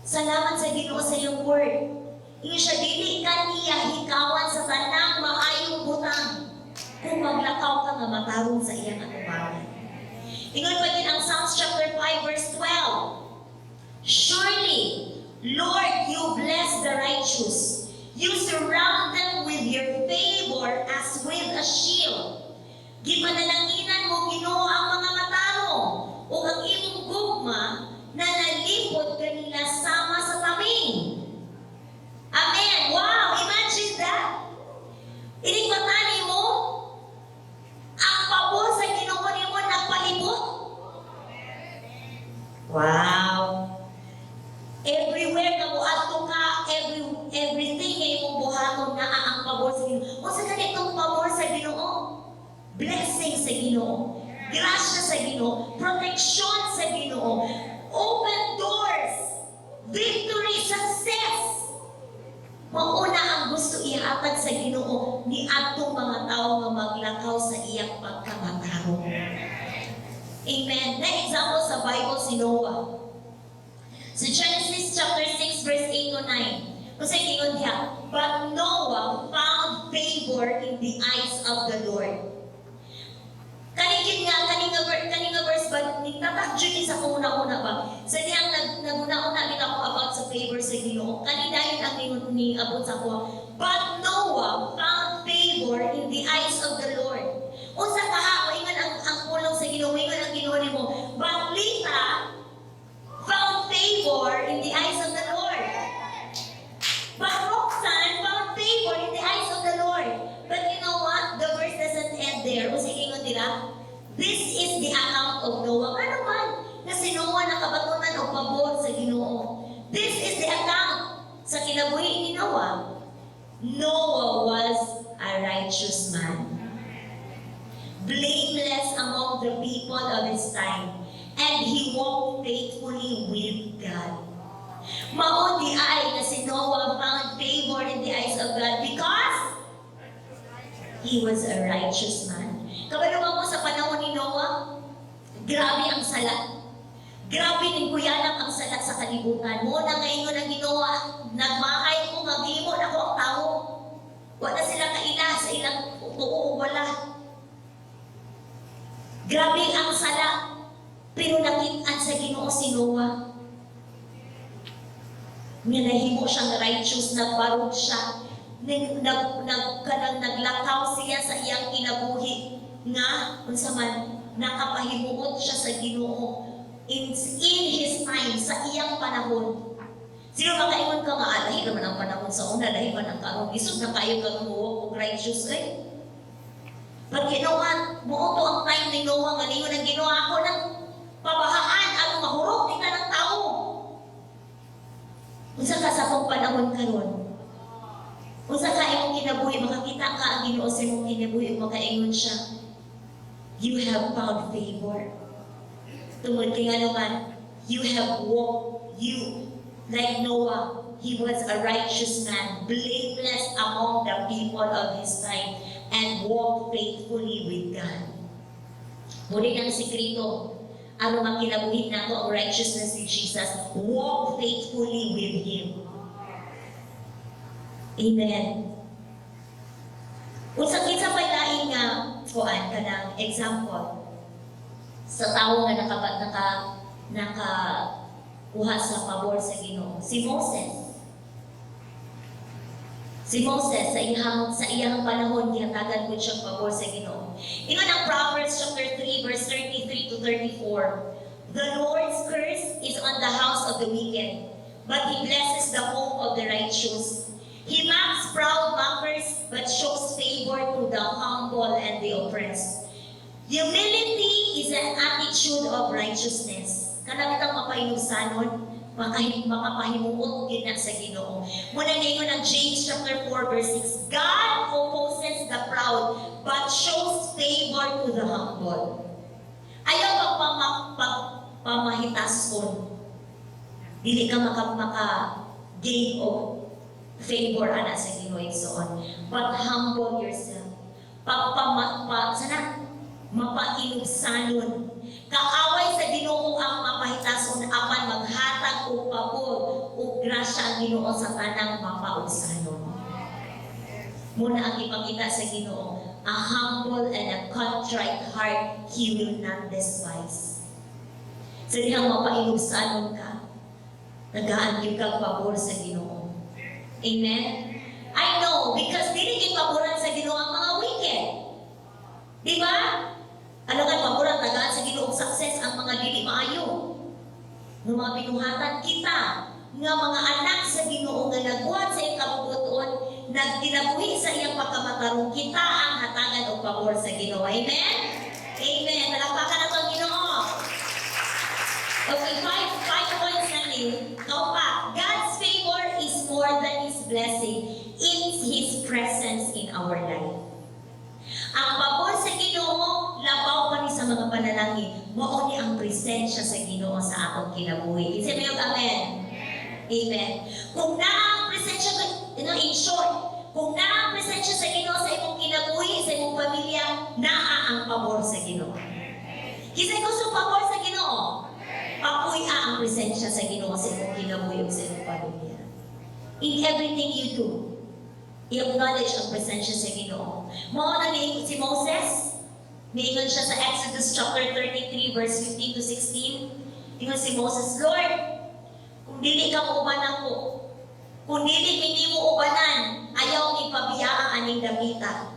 Salamat sa Ginoo sa iyong word. Iyo siya dili kaniya hikawan sa tanang maayong butang kung maglakaw ka nga matarong sa iyang atubangan. Ingon pa din ang Psalms chapter 5 verse 12. Surely, Lord, you bless the righteous. You surround them with your favor as with a shield. Gipanalanginan mo Ginoo ang mga matarong o ang imong gugma na nalipod kanila sama sa taming. Amen. Wow, imagine that. Inikmatani mo ang pabor sa Ginoo nimo nagpalibot. Wow. Everywhere na mo ato ka, everything nga imong buhaton na ang pabor sa Ginoo. O sa ganitong pabor sa Ginoo, blessing sa Ginoo, grasya sa Ginoo, protection sa Ginoo, open doors, victory, success. Mauna ang gusto ihatag sa Ginoo ni atong mga tao nga maglakaw sa iyang pagkamatarong. Amen. Na example sa Bible si Noah. So Genesis chapter 6 verse 8 to 9. Kasi ingon diha, but Noah found favor in the eyes of the Lord. Kaninga verse ba, nagtatakjo ni sa una-una ba? Sa diyang naguna-una din ako about sa favor sa Ginoo. Kanidayon ang ni abot sa ko. But Noah found favor in the eyes of the Lord. Unsa ka ingon ang pulong sa Ginoo, ingon ang Ginoo nimo. But Lita found favor in the eyes of the Lord. But Roxan found favor in the eyes of the Lord. But you know what? The verse doesn't end there. Kasi ingon nila, this is the account of Noah. Ano man? Na si Noah nakabatunan o pabor sa Ginoo. This is the account sa kinabuhi ni Noah. Noah was a righteous man, blameless among the people of his time, and he walked faithfully with God. Mao di ay na si Noah found favor in the eyes of God because he was a righteous man. Kabaluan mo sa panahon ni Noah, grabe ang salat. Grabe ng kuyanang ang salat sa kalibutan. Mo na ngayon ang ginawa, nagmahay ko, maghimon ako ang tao. Wala sila kaila sa ilang tuo o wala. Grabe ang salat. Pero nakitaan sa Ginoo si Noah. Nga nahimo siyang righteous, nagbarog siya. Naglakaw siya sa iyang kinabuhi. Nga, unsa man, nakapahimuot siya sa Ginoo in his time, sa iyang panahon. Sino makaingon ka nga, dahil naman ang panahon sa una, dahil man ang karong isog na kayo kang muwag o righteous eh. Pag ginawa, buo to ang time ni Noah, nga ningon ang ginawa ako ng pabahaan, ano mahurog, di ka ng tao. Unsa ka sa akong panahon karon? Unsa ka imong kinabuhi, makakita ka ang Ginoo sa imong kinabuhi, makaingon siya, you have found favor. Tungod kay nga naman, you have walked, like Noah, he was a righteous man, blameless among the people of his time, and walked faithfully with God. Muli ng sikrito, ano mang kinabuhin nato ang righteousness ni Jesus, walk faithfully with Him. Amen. Unsa kinsa pay lain nga kuan kanang example sa tawo nga naka kuha sa pabor sa Ginoo, si Moses. Si Moses sa iyang panahon gihatagan ko siyang pabor sa Ginoo. Ingon ang Proverbs chapter 3 verse 33 to 34. The Lord's curse is on the house of the wicked, but He blesses the home of the righteous. He mocks proud mockers, but shows favor to the humble and the oppressed. Humility is an attitude of righteousness. Kana kitang mapainusanon, makapahimuot din na sa Ginoo. Muna ngayon ang James chapter 4 verse 6. God opposes the proud, but shows favor to the humble. Ayaw pamahitason. Dili ka maka-gain of favor ana sa Ginoo igsoon. But humble yourself. Mapainubsanon. Kaaway sa Ginoo ang mapahitason apan maghatag og pabor ug grasya ang Ginoo sa tanang mapaubsanon. Muna ang ipakita sa Ginoo, a humble and a contrite heart He will not despise. Sa dihang mapainubsanon ka, nagaan gyud kag pabor sa Ginoo. Amen. I know because dili gyud paboran sa Ginoo ang mga wicked. Di ba? Ano nga paboran tagaan sa Ginoo success ang mga dili maayo. Ng mga binuhatan kita nga mga anak sa Ginoo nga nagbuhat sa iyang kabubuton, nagkinabuhi sa iyang pagkamatarong, kita ang hatagan og pabor sa Ginoo. Amen? Amen. Palakpakan nato ang Ginoo. Okay, five points na ni. Kaupa, God's favor is more than His blessing. It's His presence in our life. Ang pabor sa Ginoo, labaw pa ni sa mga panalangin. Mao ni ang presensya sa Ginoo sa atong kinabuhi. Kasi may amen. Amen. Kung naa ang presensya, in short, kung naa ang presensya sa Ginoo sa imong kinabuhi, sa imong pamilya, naa ang pabor sa Ginoo. Kasi gusto pabor sa Ginoo, papuya ang presensya sa Ginoo sa imong kinabuhi ug sa imong pamilya. In everything you do, i-acknowledge ang presensya sa Ginoo. Mao na ni si Moses, niingon siya sa Exodus chapter 33 verse 15 to 16. Ingon si Moses, Lord, kung dili ka mo ubanan ko, kung dili minimo ubanan, ayaw ni pabiyaan aning damita.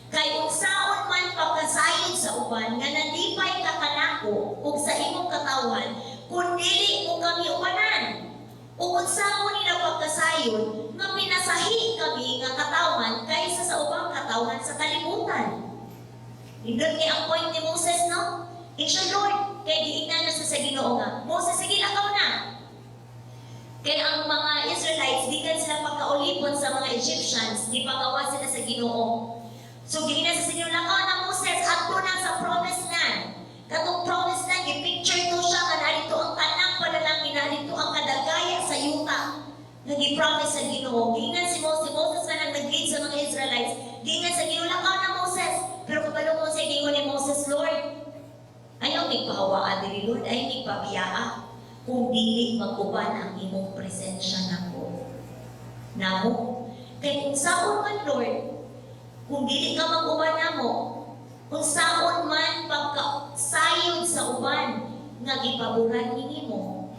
Kay kung saon man pagkasayod sa uban, nga nalipay ka kanako, ug sa imong katawan, kung dili mo kami ubanan. Ug saon nila pagkasayod, nga pinasahi kami nga katawan, kaysa sa ubang katawan sa kalibutan. Indot kay ang point ni Moses, no? Siya, Lord, kay giingnan na sa Ginoo nga, Moses, sige lakaw na. Kaya ang mga Israelites, di kan sila pagkaulipon sa mga Egyptians, di pagawa sila sa Ginoo. So, giingnan sa Ginoo, lakaw na Moses, ato na sa promised land. Katong promised land, i-picture to siya, nga narito ang tanang panalangin, narito ang kadagaya sa yuta. Nag-i-promise sa Ginoo. Giingnan si Moses na nag-lead sa mga Israelites. Giingnan sa Ginoo, lakaw na Moses. Pero kapalo mo sa gingon ni Moses, Lord, ayaw nagpahawaan dili Lord, ayaw nagpabiyaa kung dili mag-uban ang imong presensya nako. Namo, kay kung saon man Lord, kung dili ka mag-uban namo, kung saon man pagkasayod sa uban nga gipaboran nimo,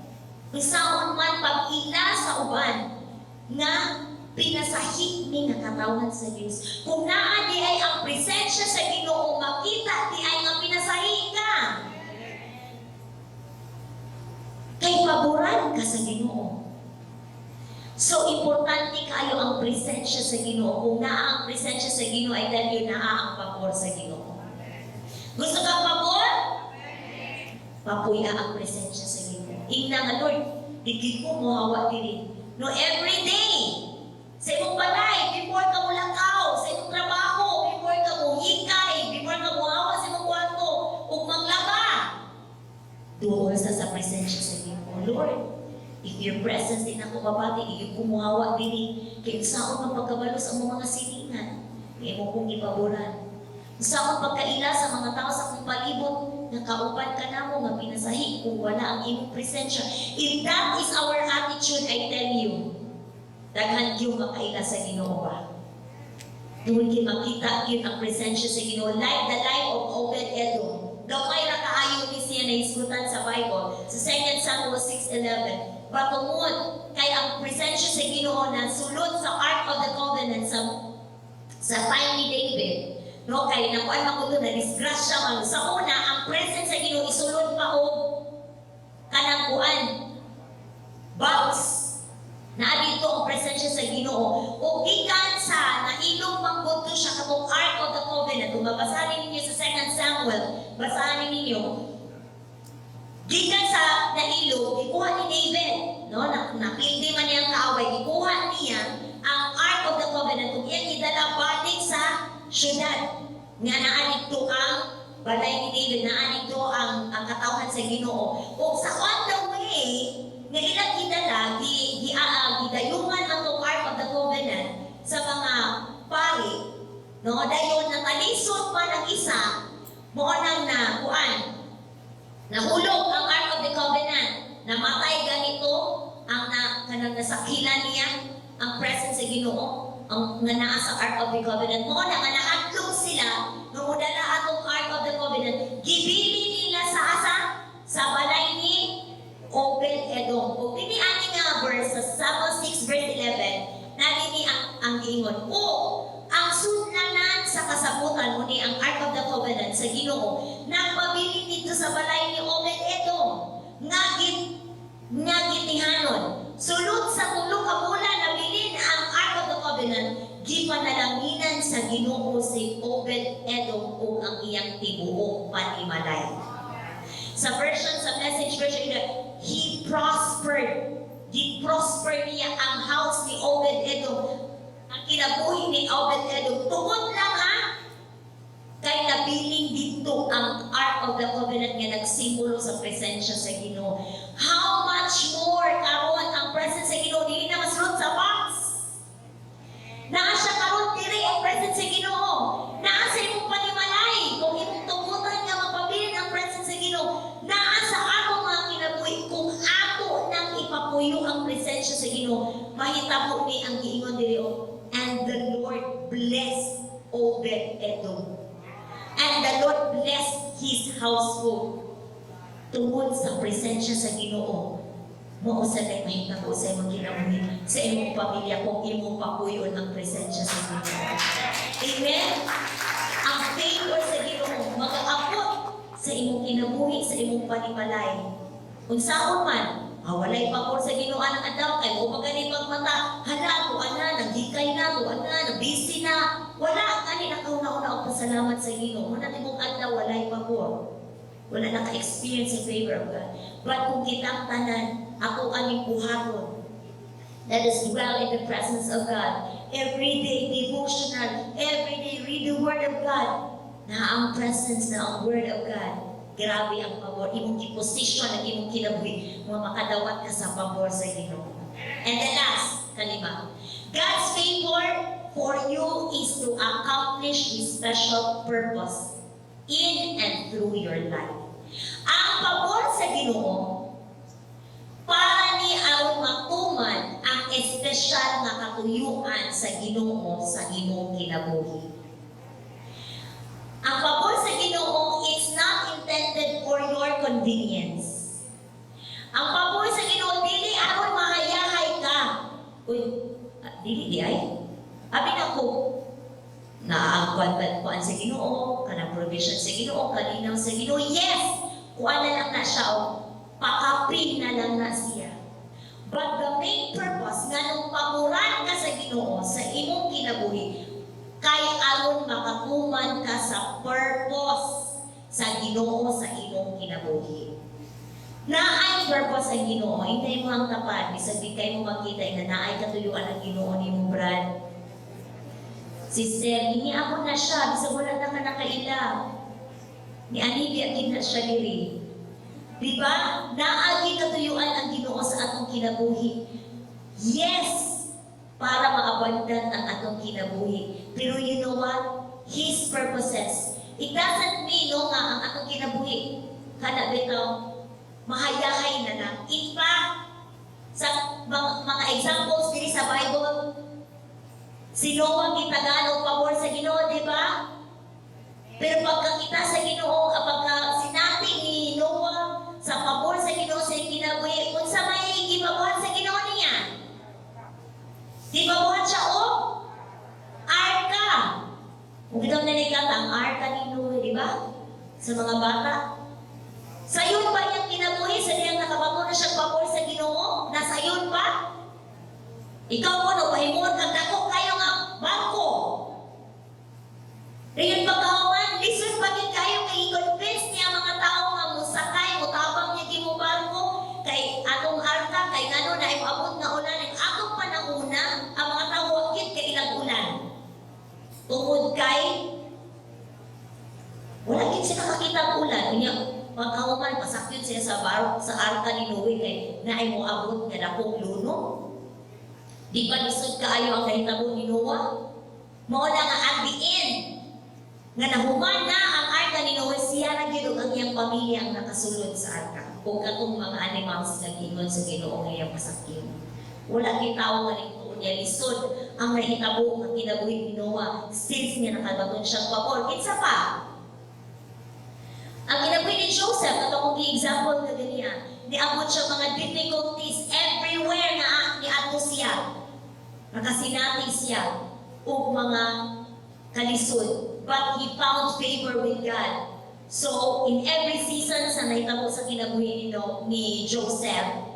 kung saon man pag-ila sa uban nga pinasahi ni nga katawan sa Diyos. Kung naa di ay ang presensya sa Ginoo, makita di ay nga pinasahi ka. Kay paboran ka sa Ginoo. So, importante kayo ang presensya sa Ginoo. Kung naa ang presensya sa Ginoo, ay dahil naa ang pabor sa Ginoo. Gusto kang pabor? Papuya ang presensya sa Ginoo. Ingna nga, Lord, digid ko mo hawa diri. No, every day, sa imong balay, before ka mo lakaw, sa imong trabaho, before ka mo hikay, before ka mo hawa sa imong kwarto, ug maglaba. Duol sa presensya sa Ginoo. Lord, if your presence din ako mabati, iyo kumuhawa din kay saan ang pagkabalo sa mga silingan, kay mo kong ipaboran. Saan pagkaila sa mga tao sa kong palibot, nakaupan ka na mo, nga pinasahi kung wala ang imong presensya. If that is our attitude, I tell you, daghan yung makaila sa Ginoo ba? Doon kayo makita yun ang presensya sa Ginoo. Like the life of Obed-Edom. Gamay ra kaayo ni siya na naisgutan sa Bible, sa 2 Samuel 6:11, patungod kay ang presensya sa Ginoo na sulod sa Ark of the Covenant sa time ni David. No, kay nakuan makuto na disgrasya man. Sa una, ang presence sa Ginoo isulod pa og kanang kuan box na dito ang presensya sa Ginoo. O gikan sa nailong pangbuto siya katong Ark of the Covenant. Kung mabasahin ninyo sa 2 Samuel, basahin ninyo. Gikan sa nailong, ikuha ni David, no? Napildi man niyang kaaway, ikuha niya ang Ark of the Covenant kung iyang idala balik sa syudad. Nga naanigto ang balay ni David, naanigto ang katawhan sa Ginoo. O sa on the way, nga ilang idala, gidayungan ang Ark of the Covenant sa mga pari, no? Dayon natalisod pa ng isa, mo nang na kuan, nahulog ang Ark of the Covenant, namatay ganito ang kanang nasakilan niya ang presence sa Ginoo, ang nga naa sa Ark of the Covenant. Mo na nga naadlok sila nung udala atong Ark of the Covenant, gibili nila sa asa sa balay ni Obed-Edom. O kini ani nga verse sa Samuel 6 verse 11, nalini ang giingon, o ang sudlanan sa kasabutan mo ni ang Ark of the Covenant sa Ginoo nagpabili dito sa balay ni Obed-Edom nga gitihanon. Sulod sa tulo ka bulan nabilin ang Ark of the Covenant, gipanalanginan sa Ginoo si Obed-Edom o ang iyang tibuok panimalay. Sa version, sa Message version, he prospered. Di-prosper niya ang house ni Obed-Edom. Ang kinabuhi ni Obed-Edom, tungod lang ha, kay nabiling dito ang Ark of the Covenant nga nagsimbolo sa presensya sa Ginoo. How much more karon ang presence sa Ginoo dili na masulod sa box? Naa siya karon diri ang presence sa Ginoo. Naa sa imong panimalay kung imong tugutan nga mapabilin ang presence sa Ginoo. Naa sa akong mga kinabuhi kung ato nang ipapuyo ang presensya sa Ginoo. Mahitabo ni ang giingon diri and the Lord blessed Obed-Edom. And the Lord blessed his household. Tungod sa presensya sa Ginoo, mo usab kay mahitabo sa imong kinabuhi, sa imong pamilya kung imong papuyon ang presensya sa Ginoo. Amen. Ang favor sa Ginoo mag-aabot sa imong kinabuhi, sa imong panimalay. Kung saan man, walay pabor sa Ginoo ang adlaw kay mo pagani pagmata, hala ko ana naghikay na ko ana busy na. Wala kani nakauna-una og pasalamat sa Ginoo. Mo na tibok adlaw walay pabor. Wala naka-experience sa favor of God. But kung kitang tanan, ako aning buhaton, let us dwell in the presence of God. Every day devotional, every day read the Word of God. Na ang presence na ang Word of God. Grabe ang pabor. Imong position ang imong kinabuhi, mga makadawat ka sa pabor sa Ginoo. And the last, kalima, God's favor for you is to accomplish His special purpose in and through your life. Ang pabor sa Ginoo para ni aron matuman ang espesyal nga katuyuan sa Ginoo sa imong kinabuhi. Ang pabor sa Ginoo is not intended for your convenience. Ang pabor sa Ginoo dili aron mahayahay ka. Uy, dili di ay. Abi na ko na ang kuan sa Ginoo, kanang provision sa Ginoo, kalinaw sa Ginoo. Yes, kuan na lang na siya o pakapin na lang na siya. But the main purpose nga nung paboran ka sa Ginoo sa imong kinabuhi, kay aron makakuman ka sa purpose sa Ginoo sa imong kinabuhi. Naay purpose ang Ginoo, hintay mo ang tapat, bisag di kayo mo makita nga naay katuyuan ang Ginoo ni mong brad. Sister, ini ako na siya, bisag wala na ka nakaila. Ni Anibia na siya diri. Diba? Naagi katuyuan ang Ginoo sa atong kinabuhi. Yes! Para maabandan ang atong kinabuhi. Pero you know what? His purposes. It doesn't mean no, nga ang atong kinabuhi. Kana bitaw, mahayahay na lang. In fact, sa mga examples diri sa Bible, si Noah gitagalog pabor sa Ginoo, di ba? Pero pagka kita sa Ginoo, pagka sinabi ni Noah ba? Sa mga bata. Sayon pa niyang kinabuhi sa diyang nakabago na siyang pabor sa Ginoo? Nasayon pa? Ikaw mo, no, pahimuon kang dako kayo nga bangko. Riyon pagkahuman, listen pa din kayo kay i-confess niya mga tao nga musakay, mutabang niya gimubarko, kay atong arka, kay ngano na ipaabot nga ulan, ang atong panahuna, ang mga tao wakit kay ilang ulan. Tungod kay, wala gid siya nakakita ang ulan. Kanya, pagkahuman, pasakyon siya sa arka ni Noe, kay naay mo abot nga dakong luno. Di ba lisod kaayo ang kahitabo ni Noah? Mao na nga at the end, nga nahuman na ang arka ni Noe, siya na gid ang iyang pamilya ang nakasulod sa arka. Kung katong mga animals nga giingon sa Ginoo nga iyang pasakyon. Wala kay tawo nga nagtuon niya lisod ang nahitabo nga kinabuhi ni Noah since niya nakabaton siyang pabor. Kinsa pa? Ang kinabuhi ni Joseph, ito kong i-example na ganyan, niabot siya mga difficulties everywhere na niadto siya. Nakasinati siya o mga kalisod. But he found favor with God. So, in every season sa nahitabo sa kinabuhi ni Joseph,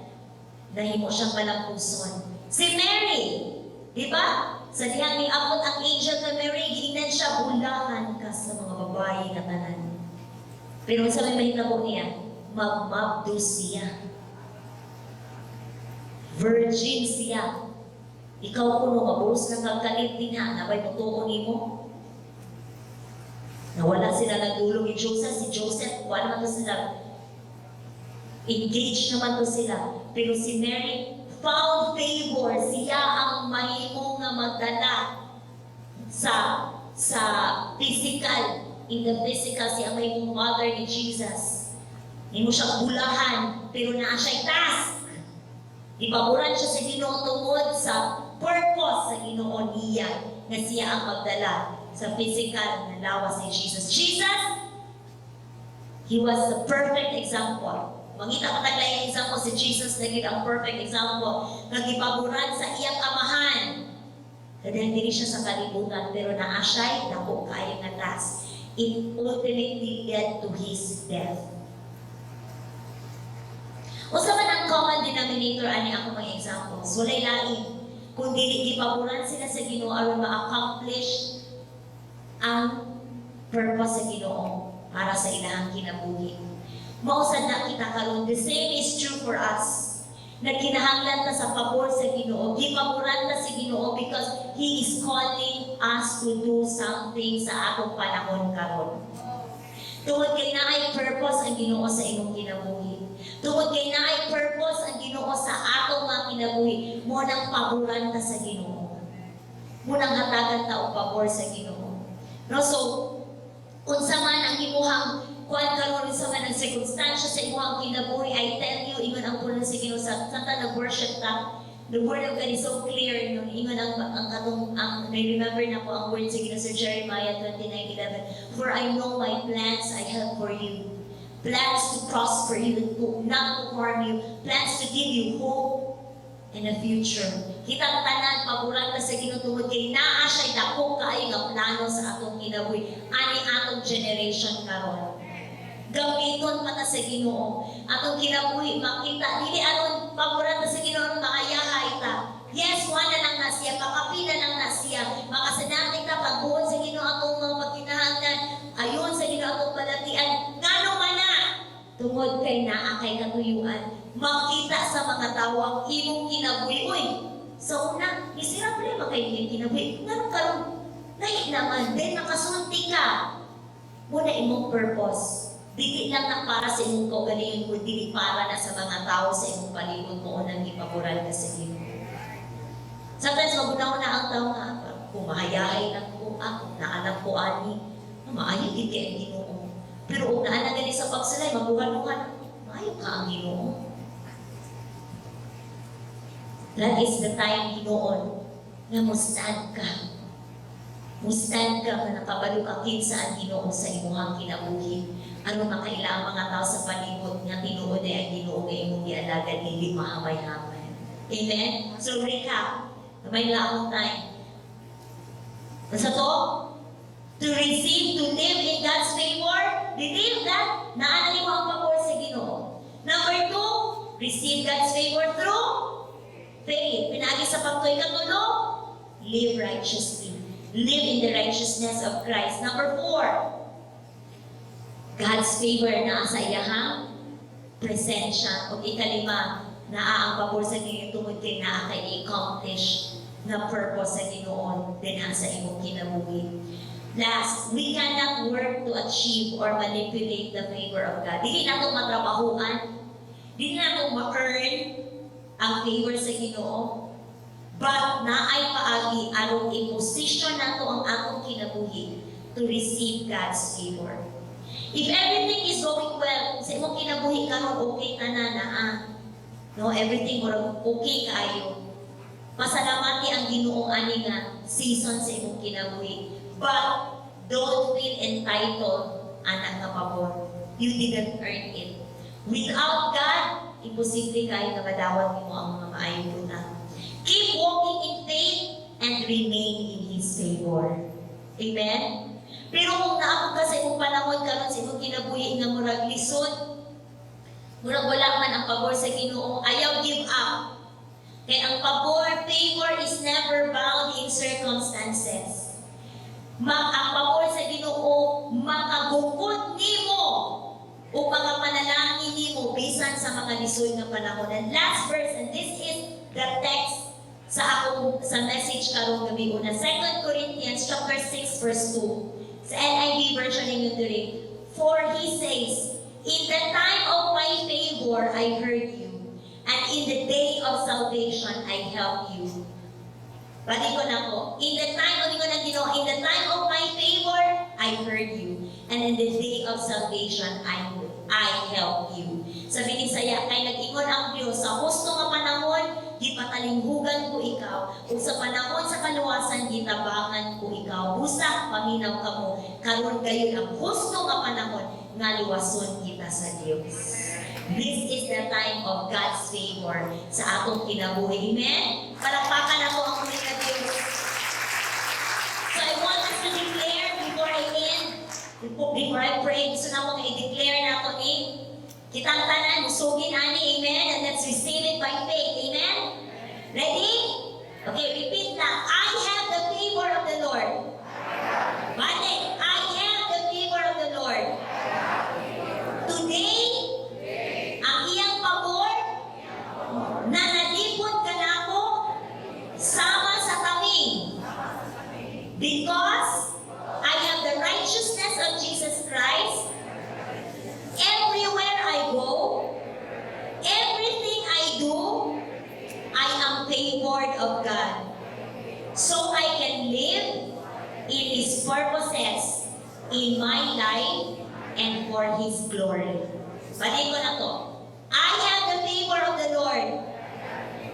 nahimo siyang malampuson. Si Mary, di ba? Sa diyang niabot ang angel na Mary, giingnan siya, bulahan ka sa mga babae na tanan. Pero sa may mahitabo niya, magmabdo siya. Virgin siya. Ikaw kuno mabuhos ng kagkalit din ha, nabay mutuon nimo. Nawala sila nagdulong ni Joseph. Si Joseph, wala naman to sila. Engaged naman to sila. Pero si Mary found favor. Siya ang mahimo nga magdala sa physical. In the physical, siya ang mahimong mother ni Jesus. Hindi mo siyang bulahan, pero naa siya'y task. Ipaboran siya sa Ginoo tungod sa purpose sa Ginoo niya na siya ang magdala sa physical na lawas ni Jesus. Jesus, He was the perfect example. Mangita ka taglay ang example si Jesus na ang perfect example. Nagipaboran sa iyang amahan. Kadang diri siya sa kalibutan, pero naa siya'y dako kayo nga task. It ultimately led to His death. Usa man ang common denominator ani ako mga examples. Walay lain. Kung dili gipaboran sila sa Ginoo aron ma-accomplish ang purpose sa Ginoo para sa ilahang kinabuhi. Mausad na kita karon. The same is true for us. Nagkinahanglan ta sa pabor sa Ginoo. Gipaboran ta sa Ginoo because He is calling us to do something sa atong panahon karon. Tungod kay naay purpose ang Ginoo sa imong kinabuhi. Tungod kay naay purpose ang Ginoo sa atong mga kinabuhi, mo nang paboran ta sa Ginoo. Mo nang hatagan ta og pabor sa Ginoo. No, so unsa man ang imuhang kuan karon sa man ang circumstance sa imuhang kinabuhi, I tell you, ingon ang punan sa Ginoo sa nag-worship ta. The word of God is so clear. No? Ingon remember na po ang word sa Ginoo sa Jeremiah 29:11. For I know my plans I have for you. Plans to prosper you, not to harm you. Plans to give you hope and a future. Kitang tanan, paboran ta sa Ginoo tungod kay naa siya'y dako kaayo nga plano sa atong kinabuhi. Ani atong generation karon. Gamiton pa ta sa Ginoo. Atong kinabuhi makita dili aron paboran ta sa Ginoo makayahay ta. Yes, wala lang na siya, pakapila lang na siya. Makasanati ta pagbuon sa Ginoo atong mga pagkinahanglan. Ayon sa Ginoo atong palatian. Ngano man na tungod kay naa kay katuyuan. Makita sa mga tawo ang imong kinabuhi. Uy, sa una, miserable makay imong kinabuhi. Ngano karon dahil naman din nakasulti ka. Muna imong purpose. Dili lang na para sa imong kaugalingon, kundi para na sa mga tao sa imong palibot mo nang ipaboran ka sa Ginoo. Sometimes magunaw na ang tao nga, kung mahayahay lang ko ako, naanak ko ani, maayo din kay ang Ginoo. Pero kung naanak gani sa pagsalay, mabuhan-buhan, maayo ka ang Ginoo. That is the time Ginoo na mustand ka. Mustand ka na nakabalo ka kinsa ang Ginoo sa imong kinabuhi. Ano makaila ang mga tao sa palibot nga tinuod ay ang Ginoo nga imong gialagad dili mahamay-hamay. Amen? So recap. May laong time. Basta to? To receive, to live in God's favor, God's favor through faith. Pinaagi sa pagtuoy katulong, live righteously. Live in the righteousness of Christ. Number 4, God's favor na sa iyahang presensya. O ikalima, naa ang pabor sa Ginoo tungod kay naa kay i-accomplish na purpose sa Ginoo din sa imong kinabuhi. Last, we cannot work to achieve or manipulate the favor of God. Dili na ito matrabahuan. Dili na ito ma-earn ang favor sa Ginoo. But naay paagi aron i-position nato ang atong kinabuhi to receive God's favor. If everything is going well, sa imong kinabuhi karon okay na no, everything okay kayo. Pasalamati ang Ginoo ani nga season sa imong kinabuhi. But don't feel entitled anak nga pabor. You didn't earn it. Without God, imposible kayo na madawat mo ang mga maayong butang. Keep walking in faith and remain in His favor. Amen? Pero kung naabot ka sa imong panahon karon sa imong kinabuhi nga murag lisod, murag wala man ang pabor sa Ginoo, ayaw give up. Kaya ang favor is never bound in circumstances. Ang pabor sa Ginoo makagukod nimo o pagapanalangin nimo bisan sa mga lisod nga panahon. And last verse, and this is the text sa message karong gabi una, 2 Corinthians chapter 6 verse 2. Sa NIV version ninyo diri. For he says, in the time of my favor I heard you, and in the day of salvation I helped you. Balik ko na po. In the time of my favor I heard you, and in the day of salvation I helped you. Sabi ni Saya, kay nag-ingon ang Diyos sa husto nga panahon, gipatalinghugan ko ikaw, o sa panahon sa kaluwasan, gitabangan ko ikaw. Busa, paminaw ka mo, karon kayo ang husto nga panahon, nga luwason kita sa Diyos. This is the time of God's favor sa atong kinabuhi. Amen? Palakpakan ako ang ulit na Diyos. So I want us to declare before I end, before I pray, gusto na akong i-declare nato ni kitang tanan, musugin ani, amen? And let's receive it by faith, amen? Ready? Okay, repeat na. I have the favor of the Lord. Bale, I have the favor of the Lord. Today, ang iyang pabor na nalipod ka na ako sama sa kaming. Because I have the righteousness of Jesus Christ. Everywhere I go, everything I do, I am favored of God. So I can live in His purposes in my life and for His glory. Balik ko na to. I have the favor of the Lord.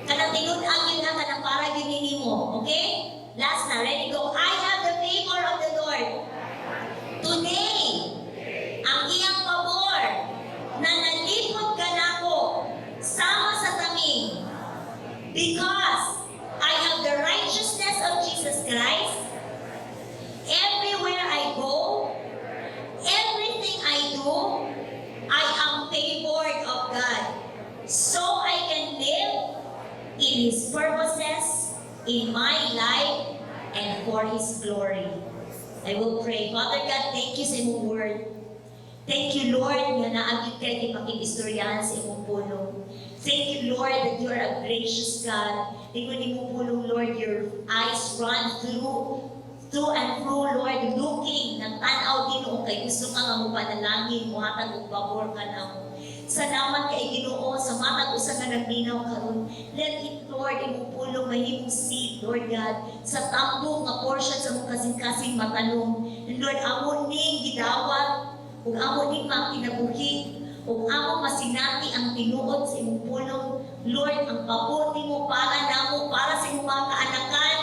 Kanang tinud-ang yun na, kanang para ginini mo. Okay? Last na. Ready, go. I have the favor of the Lord. Today, ang iyang pabor na nalipod ka na ko sama sa taming. Because I have the righteousness of Jesus Christ. Everywhere I go, everything I do, I am favored of God. So I can live in His purposes in my life and for His glory. I will pray. Father God, thank you sa imong word. Thank you, Lord, nga naagid kayo ni pakikistoryahan sa imong pulong. Thank you, Lord, that you are a gracious God. Tingnan ni mo pulong, Lord, your eyes run through and through, Lord, looking, nagtanaw Ginoo kay gusto ka nga mo panalangin, mo hatag og pabor ka na mo. Salamat kay Ginoo sa matag usa ka naglinaw karon. Let it, Lord, imong pulong mahimong seed, Lord God, sa tambo nga portion sa mong kasing-kasing matalong. And Lord, amo ning gidawat, ug amo ning makinabuhi, ug amo masinati ang tinuod sa imong pulong. Lord, ang pabor nimo para namo, para sa imong mga kaanakan.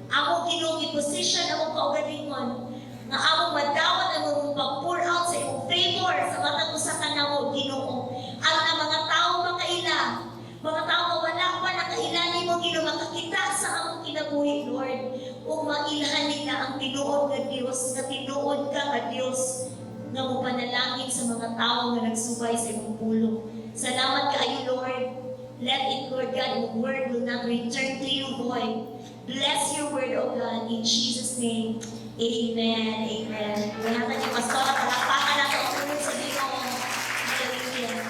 Amo Ginoo i-position amo kaugalingon nga amo madawat ang imong pag-pour out sa imong favor sa matag usa ka namo Ginoo. Ang mga tao makaila, mga tao nga wala pa nakaila nimo Ginoo makakita sa among kinabuhi, Lord. Ug mailhan nila ang tinuod nga Dios, nga tinuod ka nga Dios nga mo panalangin sa mga tao nga nagsubay sa imong pulong. Salamat kaayo, Lord. Let it, Lord God, your word will not return to you void. Bless your word, O God, in Jesus' name. Amen. Amen. Kaya natin, Pastor, palakpakan natin ang word sa Ginoo. Hallelujah.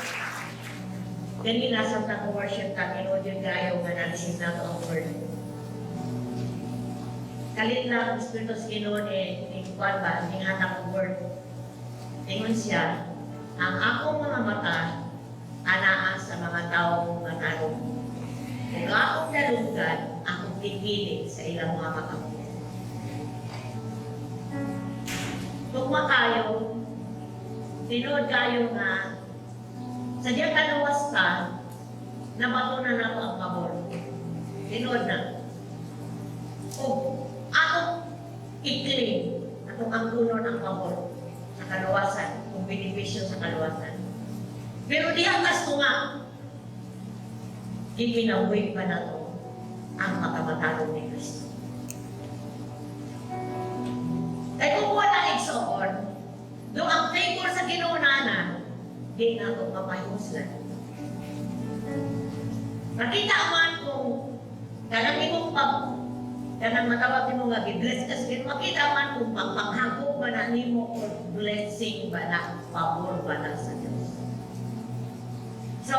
Ganina sa worship kami, Lord, yung gayo nga natin na ang word. Kalit lang, ang Espiritu sa Ginoo ni Juan ba, ni hatak ang word. Tingon siya, ang akong mga mata, anaan sa mga taong matarong. Kung akong nalugad, akong pipilit sa ilang mga kakampi. Tugma kayo, tinood kayo nga, sa diya kalawas ka, nabatunan ako ang pabor. Tinood na. Kung akong i-claim, atong ang puno ng pabor sa kalawasan, kung benepisyo sa kalawasan. Pero di hanggas ko nga, ipinawin pa na to ang makamatalong ni Kristo. Kaya kung wala igsoon, doon ang favor sa ginuunanan, di na ito mapahuslan. Makita man kung kanang imong kanang matawag mo nga, i-bless kasi makita man kung pagpanghagog ba na nimo o blessing ba na, pabor ba na sa Diyos. So,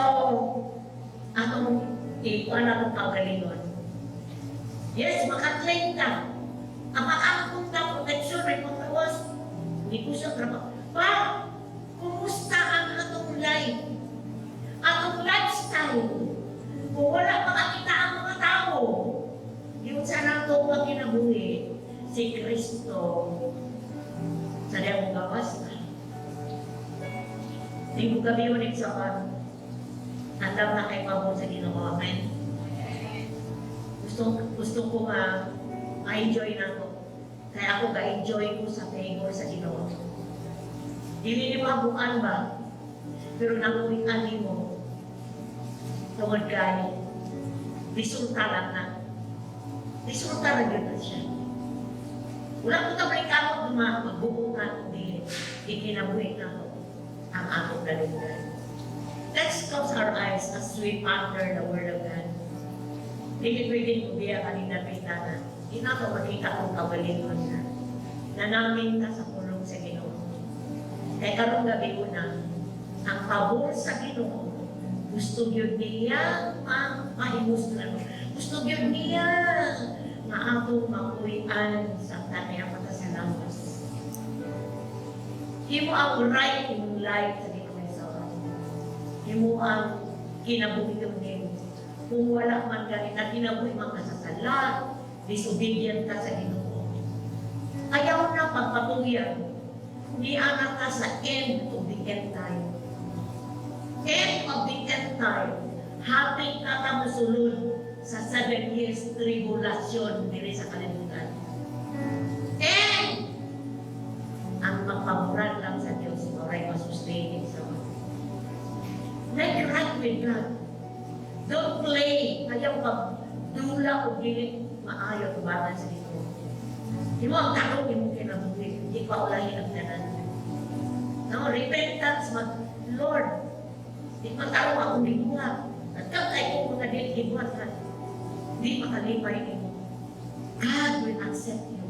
atong ikuan atong kaugalingon. Yes, makaklaim ka. Ang makaakong ka, protection, reputawas, hindi ko siya trabaho. Pa, kumusta ang atong life? Atong lifestyle? Kung wala makakita ang mga tao, yung sana ito ang kinabuhi, si Kristo, sa diyang gawas na. Hindi mo gabi ulit sa kan. Andam na kay pabor sa Ginoo. Amen. Gusto ko ma-enjoy na to. Kaya ako ga-enjoy ko sa favor sa Ginoo. Dili ni mabukan ba? Pero nanguwian ni mo. Tungod gani. Resulta lang na. Resulta lang yun na siya. Wala ko tabay ka mo magbubukan. Ikinabuhi na ko ang akong dalungan. Let's close our eyes as we ponder the Word of God. Hindi pwede mo biya kanina pinana. Hindi na ito makita kong kabalingon na namin ka sa pulong sa Ginoo. Kaya karong gabi ko na, ang pabor sa Ginoo, gusto yun niya ang mahimuslan. Gusto yun niya nga akong makuwian sa tanayang matasalamas. Himo ang right in life sa Ginoo. Himo ang kinabuhi ng Ginoo. Kung wala man gani na kinabuhi man ka sa sala, disobedient ka sa Ginoo. Ayaw na pagpatuyan, ni anak ka sa end of the end time. End of the end time, hapit ka ka musulod sa 7 years tribulation diri sa kalibutan. And ang magpamuran lang sa Diyos, oray masustain sa mga. Make right with God. Don't play. Ayaw pag-dula o gilit maayo tubaran sa dito. Hindi mo ang tanong, hindi mo kinabuhi. Hindi pa ulahin ang tanan. No, repentance, Lord, hindi pa taro akong libuhat. At kakay ko mga libuhat ka. Hindi makalipay mo. God will accept you.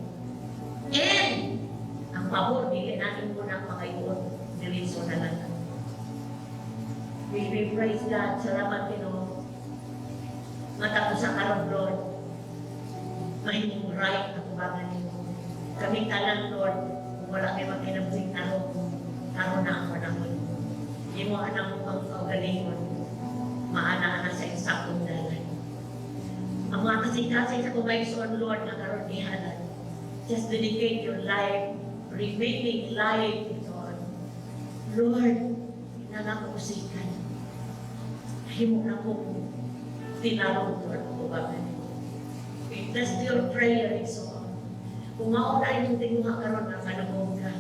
And, ang pabor, hindi natin mo ng pakayon. Diretso na lang. We praise God. Salamat Ginoo. Matapos sa karon, Lord, mahimong right na kubangan niyo. Kami talan, Lord, kung wala kayo magkinabuhin taro na ang panahon. Hindi mo anak mo ang kaugalingon. Maana-ana sa insakong dalan. Ang mga kasing-kasing sa kumayson, Lord, na karon ihanan. Just dedicate your life, remaining life, Lord. Lord, nanakusikan. Himo na po tinarong Lord ko ba? That's your prayer is on. Kung mauna yung tinguha karon na kanabong ka,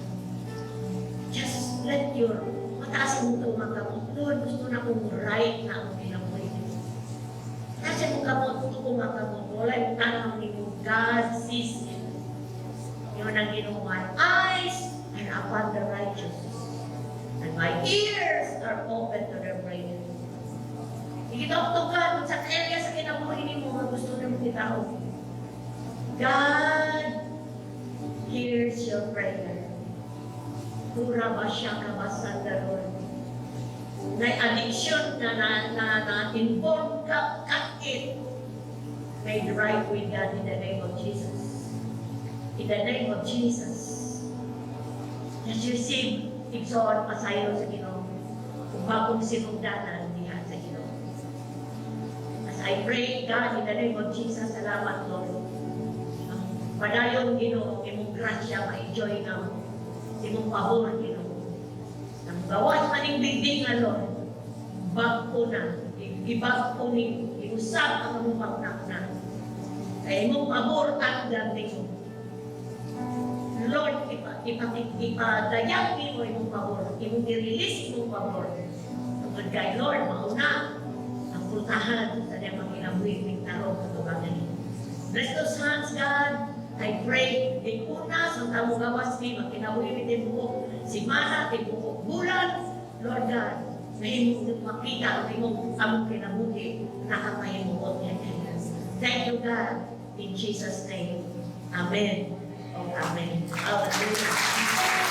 just let your mataas mong tumagamot. Lord, gusto na kong right na akong kinabuhi. Kasi kung gamot ko kumagamot, wala yung tanong ni God sees you. Yun ang Ginoo, my eyes are upon the righteous, and my ears are open to their prayer. Ikitawag-tugan kung sa area sa kinabuhi mo, gusto na mo kitao. God hears your prayer. Pura ba siya kabasandaron? Na addiction na involved ka kakit. Made right with God in the name of Jesus. In the name of Jesus. Just receive igsoon pasayo sa Ginoo. Kung bagong sinugdanan diha sa Ginoo. As I pray, God, in the name of Jesus, salamat, Lord. Padayon, Ginoo, imong grasya, ma-enjoy na imong pabor, Ginoo. Nang gawas maning bigdingan, Lord, bagko na, ibagko ni, iusap ang among pagnak. Kaya imong pabor at ganding. Lord, ipadayag mo imong pabor, imong i-release imong pabor. Tungkol kay Lord, mauna ang pultahan sa niyang magkinabuhi ng tarong katubangan. Bless those hands, God. I pray, ikuna sa tamong gawas ni magkinabuhi ng buko, si Mana, buko bulan, Lord God, na imong makita ang imong among kinabuhi, nakapahimuot niya. Thank you, God, in Jesus' name. Amen. Oh, amen. Hallelujah.